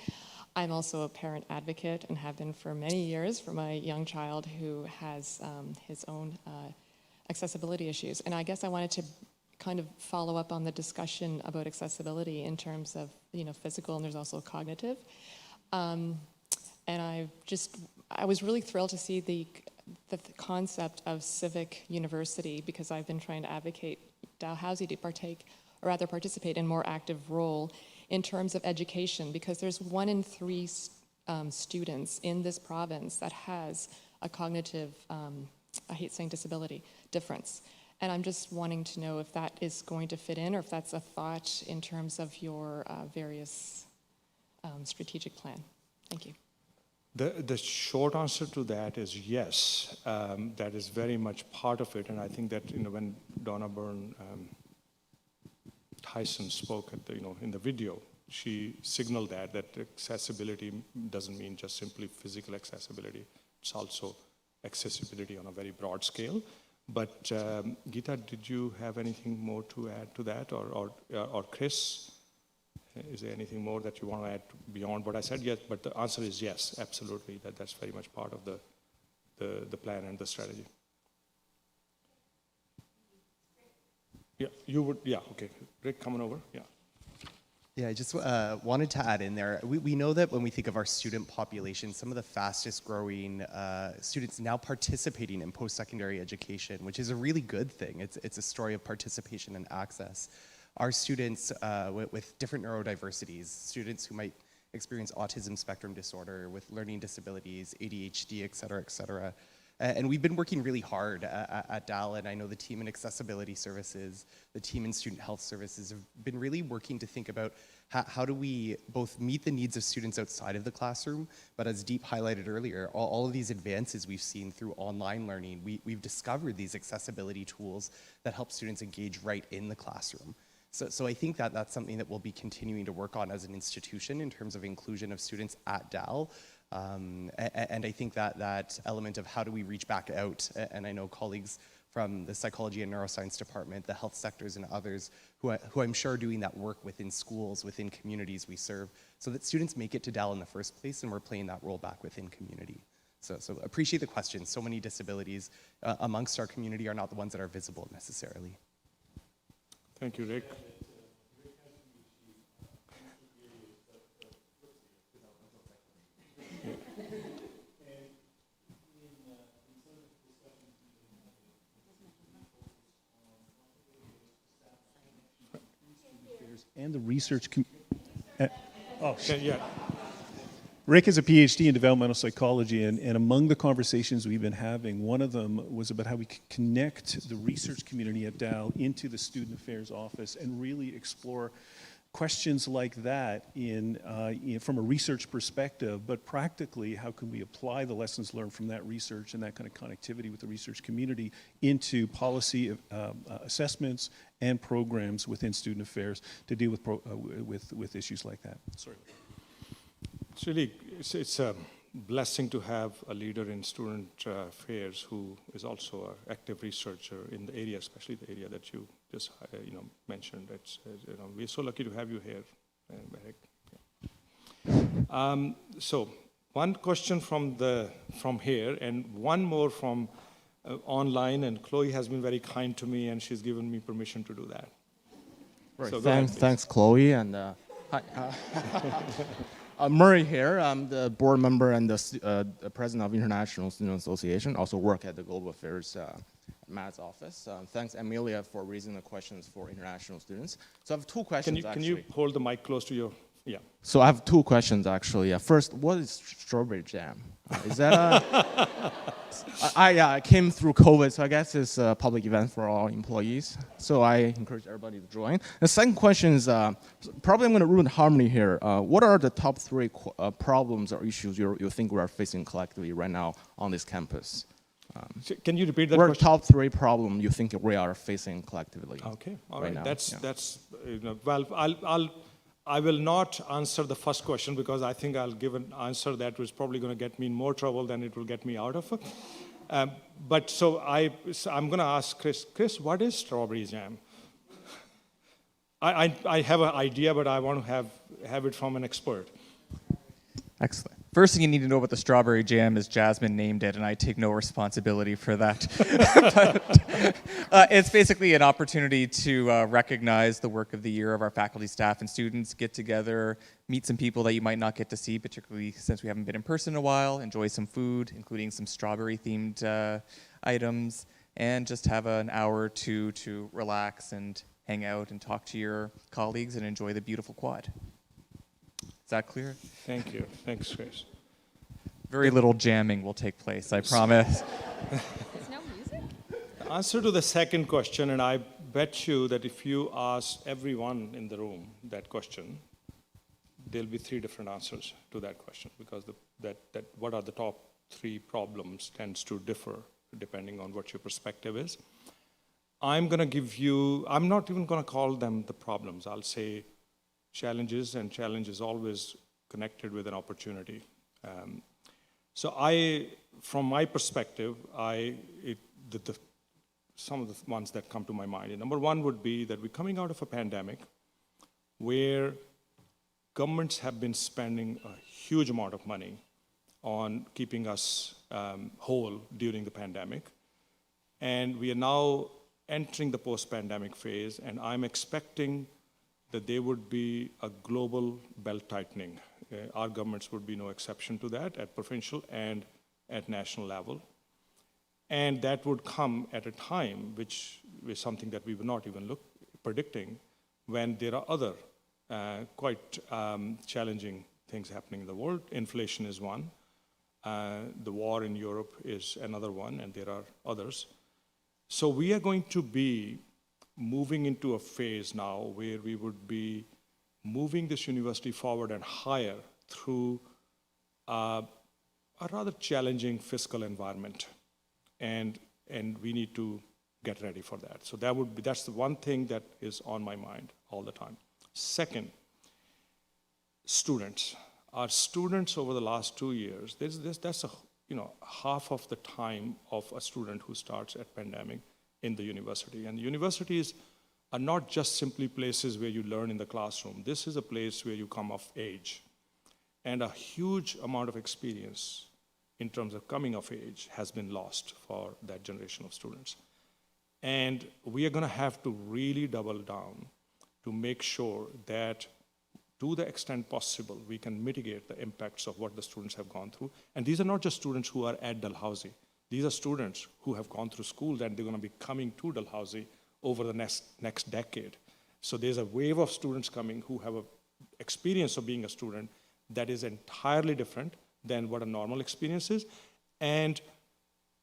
I'm also a parent advocate and have been for many years for my young child who has his own accessibility issues. And I guess I wanted to kind of follow up on the discussion about accessibility in terms of, physical, and there's also cognitive. And I was really thrilled to see the concept of Civic University, because I've been trying to advocate Dalhousie to participate in a more active role in terms of education, because there's 1 in 3 students in this province that has a cognitive, I hate saying disability, difference. And I'm just wanting to know if that is going to fit in, or if that's a thought in terms of your various strategic plan. Thank you. The short answer to that is yes. That is very much part of it, and I think that when Donna Byrne Tyson spoke at in the video, she signaled that accessibility doesn't mean just simply physical accessibility. It's also accessibility on a very broad scale. But Geeta, did you have anything more to add to that, or Chris? Is there anything more that you want to add beyond what I said? Yes, but the answer is yes, absolutely. That's very much part of the plan and the strategy. Yeah, you would. Yeah, okay. Rick, coming over. Yeah. Yeah, I just wanted to add in there, we know that when we think of our student population, some of the fastest growing students now participating in post-secondary education, which is a really good thing. It's a story of participation and access. Our students with different neurodiversities, students who might experience autism spectrum disorder, with learning disabilities, ADHD, et cetera, and we've been working really hard at DAL, and I know the team in accessibility services, the team in student health services have been really working to think about how do we both meet the needs of students outside of the classroom, but as Deep highlighted earlier, all of these advances we've seen through online learning, we've discovered these accessibility tools that help students engage right in the classroom. So I think that's something that we'll be continuing to work on as an institution in terms of inclusion of students at DAL. And I think that element of how do we reach back out, and I know colleagues from the psychology and neuroscience department, the health sectors and others who I'm sure are doing that work within schools, within communities we serve, so that students make it to DAL in the first place and we're playing that role back within community. So appreciate the question. So many disabilities amongst our community are not the ones that are visible necessarily. Thank you, Rick. And the research. Yeah. Rick has a PhD in developmental psychology, and among the conversations we've been having, one of them was about how we could connect the research community at DAL into the student affairs office and really explore questions like that from a research perspective, but practically, how can we apply the lessons learned from that research and that kind of connectivity with the research community into policy assessments and programs within student affairs to deal with issues like that. Sorry. It's a blessing to have a leader in student affairs who is also an active researcher in the area, especially the area that you just mentioned. We're so lucky to have you here, Eric. Yeah. So one question from here and one more from online, and Chloe has been very kind to me and she's given me permission to do that. Right. So Thanks, Chloe, and hi. Murray here. I'm the board member and the president of International Student Association. Also work at the Global Affairs Matt's office. Thanks, Amelia, for raising the questions for international students. So I have two questions. Can you hold the mic close to your? Yeah. So I have two questions actually. First, what is strawberry jam? Is that I came through COVID, so I guess it's a public event for all employees. So I encourage everybody to join. The second question is, probably I'm going to ruin harmony here. What are the top 3 problems or issues you think we are facing collectively right now on this campus? Can you repeat that What are question? top 3 problems you think we are facing collectively? Okay, all right. now? That's well, I will not answer the first question because I think I'll give an answer that was probably going to get me in more trouble than it will get me out of it. But so I'm going to ask Chris. Chris, what is strawberry jam? I have an idea, but I want to have it from an expert. Excellent. First thing you need to know about the strawberry jam is Jasmine named it, and I take no responsibility for that. But, it's basically an opportunity to recognize the work of the year of our faculty, staff, and students, get together, meet some people that you might not get to see, particularly since we haven't been in person in a while, enjoy some food, including some strawberry-themed items, and just have an hour or two to relax and hang out and talk to your colleagues and enjoy the beautiful quad. Is that clear? Thank you. Thanks, Chris. Very little jamming will take place, I promise. There's no music? The answer to the second question, and I bet you that if you ask everyone in the room that question, there'll be 3 different answers to that question because that what are the top 3 problems tends to differ depending on what your perspective is. I'm going to give you, I'm not even going to call them the problems. I'll say challenges, and challenge is always connected with an opportunity. So from my perspective, some of the ones that come to my mind. And number 1 would be that we're coming out of a pandemic where governments have been spending a huge amount of money on keeping us whole during the pandemic. And we are now entering the post-pandemic phase, and I'm expecting that there would be a global belt tightening. Our governments would be no exception to that at provincial and at national level. And that would come at a time which is something that we were not even predicting, when there are other quite challenging things happening in the world. Inflation is one. The war in Europe is another one, and there are others. So we are going to be moving into a phase now where we would be moving this university forward and higher through a rather challenging fiscal environment. And we need to get ready for that. So that's the one thing that is on my mind all the time. Second, students. Our students over the last 2 years, that's half of the time of a student who starts at pandemic in the university. And universities are not just simply places where you learn in the classroom. This is a place where you come of age. And a huge amount of experience in terms of coming of age has been lost for that generation of students. And we are going to have to really double down to make sure that, to the extent possible, we can mitigate the impacts of what the students have gone through. And these are not just students who are at Dalhousie. These are students who have gone through schools, and they're going to be coming to Dalhousie over the next decade. So there's a wave of students coming who have an experience of being a student that is entirely different than what a normal experience is. And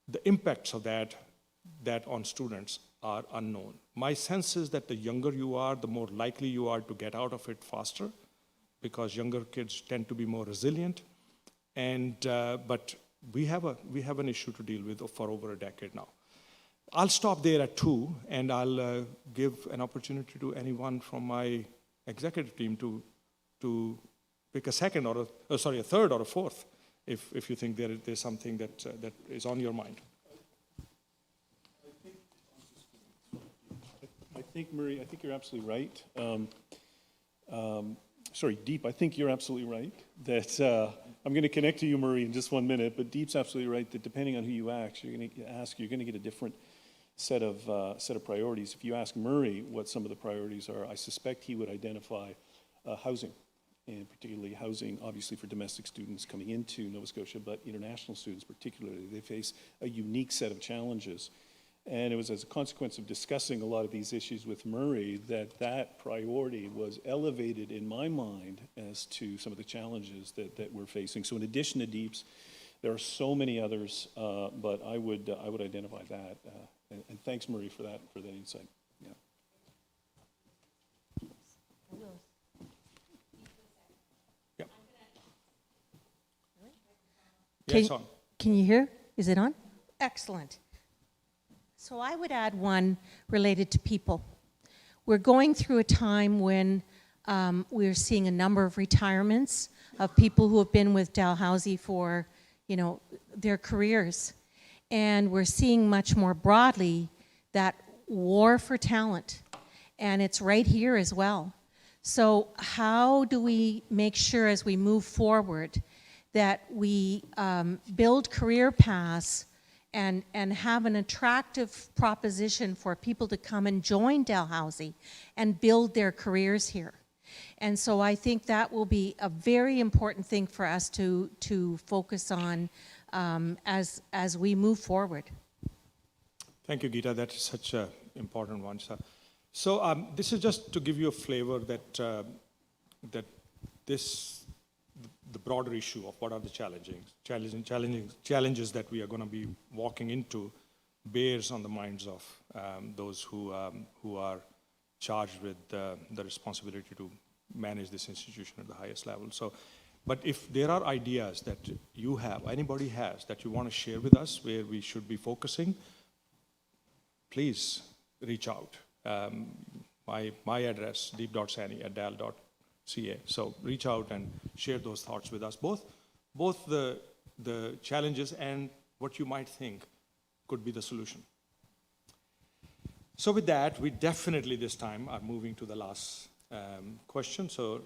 the impacts of that on students are unknown. My sense is that the younger you are, the more likely you are to get out of it faster, because younger kids tend to be more resilient. But we have an issue to deal with for over a decade now. I'll stop there at 2, and I'll give an opportunity to anyone from my executive team to pick a second a third or a fourth, if you think there's something that is on your mind. I think, Murray, you're absolutely right. Deep, I think you're absolutely right that I'm going to connect to you, Murray, in just 1 minute, but Deep's absolutely right that depending on who you ask, you're going to get a different set of priorities. If you ask Murray what some of the priorities are, I suspect he would identify housing, and particularly housing, obviously, for domestic students coming into Nova Scotia, but international students particularly. They face a unique set of challenges. And it was as a consequence of discussing a lot of these issues with Murray that priority was elevated in my mind as to some of the challenges that we're facing. So in addition to Deeps, there are so many others, but I would identify that. And thanks, Murray, for that insight. Yeah. Yes, on. Can you hear? Is it on? Excellent. So I would add one related to people. We're going through a time when we're seeing a number of retirements of people who have been with Dalhousie for, their careers. And we're seeing much more broadly that war for talent. And it's right here as well. So how do we make sure as we move forward that we build career paths and have an attractive proposition for people to come and join Dalhousie and build their careers here? And so I think that will be a very important thing for us to focus on as we move forward. Thank you, Geeta. That is such an important one. So this is just to give you a flavor that the broader issue of what are the challenges that we are going to be walking into bears on the minds of those who are charged with the responsibility to manage this institution at the highest level. So, but if there are ideas that you have, anybody has, that you want to share with us where we should be focusing, please reach out. My address, deep.sani@dal.ca. So reach out and share those thoughts with us, both the challenges and what you might think could be the solution. So with that, we definitely this time are moving to the last question. So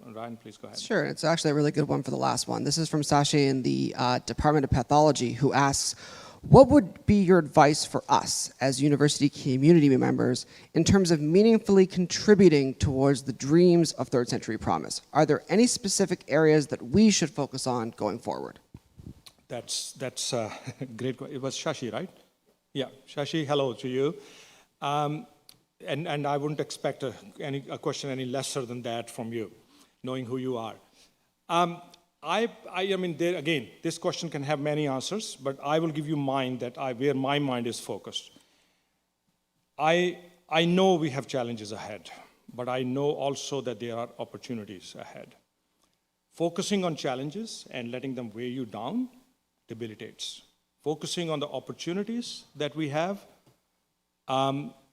Ryan, please go ahead. Sure, it's actually a really good one for the last one. This is from Sasha in the Department of Pathology, who asks, what would be your advice for us as university community members in terms of meaningfully contributing towards the dreams of Third Century Promise? Are there any specific areas that we should focus on going forward? That's a great question. It was Shashi, right? Yeah, Shashi, hello to you. And I wouldn't expect a question any lesser than that from you, knowing who you are. I mean, there again, this question can have many answers, but I will give you mine where my mind is focused. I know we have challenges ahead, but I know also that there are opportunities ahead. Focusing on challenges and letting them weigh you down debilitates. Focusing on the opportunities that we have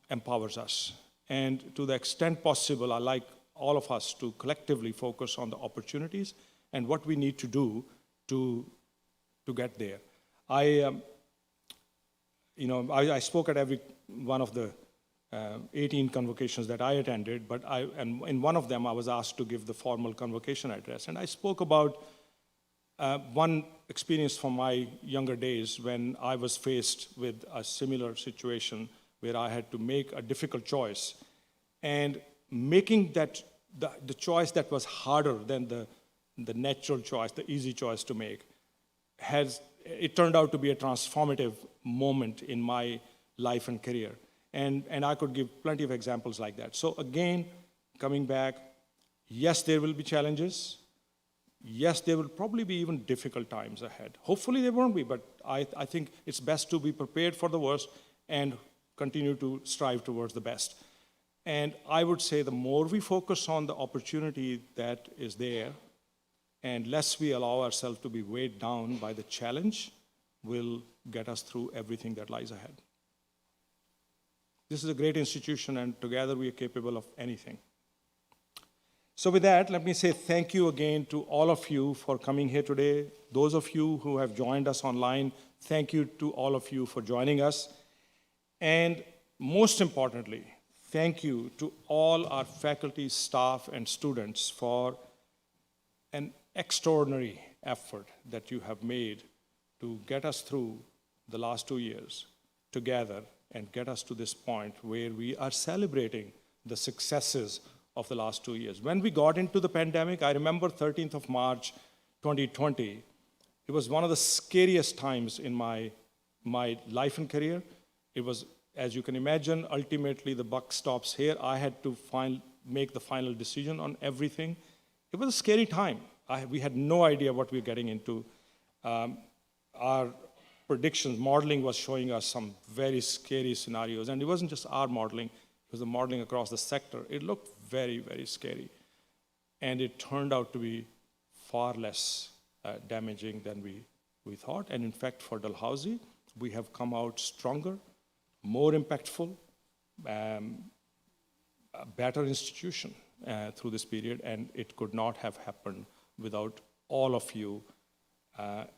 empowers us. And to the extent possible, I like all of us to collectively focus on the opportunities and what we need to do to get there. I spoke at every one of the 18 convocations that I attended, and in one of them I was asked to give the formal convocation address. And I spoke about one experience from my younger days when I was faced with a similar situation where I had to make a difficult choice. And making that the choice that was harder than the natural choice, the easy choice to make, it turned out to be a transformative moment in my life and career. And I could give plenty of examples like that. So again, coming back, yes, there will be challenges. Yes, there will probably be even difficult times ahead. Hopefully there won't be, but I think it's best to be prepared for the worst and continue to strive towards the best. And I would say the more we focus on the opportunity that is there, and less we allow ourselves to be weighed down by the challenge, will get us through everything that lies ahead. This is a great institution, and together we are capable of anything. So with that, let me say thank you again to all of you for coming here today. Those of you who have joined us online, thank you to all of you for joining us. And most importantly, thank you to all our faculty, staff, and students for an extraordinary effort that you have made to get us through the last 2 years together and get us to this point where we are celebrating the successes of the last 2 years. When we got into the pandemic, I remember 13th of March, 2020, it was one of the scariest times in my life and career. It was, as you can imagine, ultimately the buck stops here. I had to make the final decision on everything. It was a scary time. We had no idea what we were getting into. Our predictions, modeling was showing us some very scary scenarios. And it wasn't just our modeling, it was the modeling across the sector. It looked very, very scary. And it turned out to be far less damaging than we thought. And in fact, for Dalhousie, we have come out stronger, more impactful, a better institution through this period, and it could not have happened without all of you,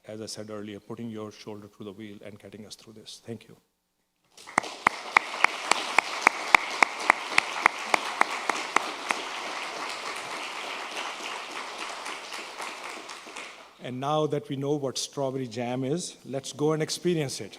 as I said earlier, putting your shoulder to the wheel and getting us through this. Thank you. And now that we know what strawberry jam is, let's go and experience it.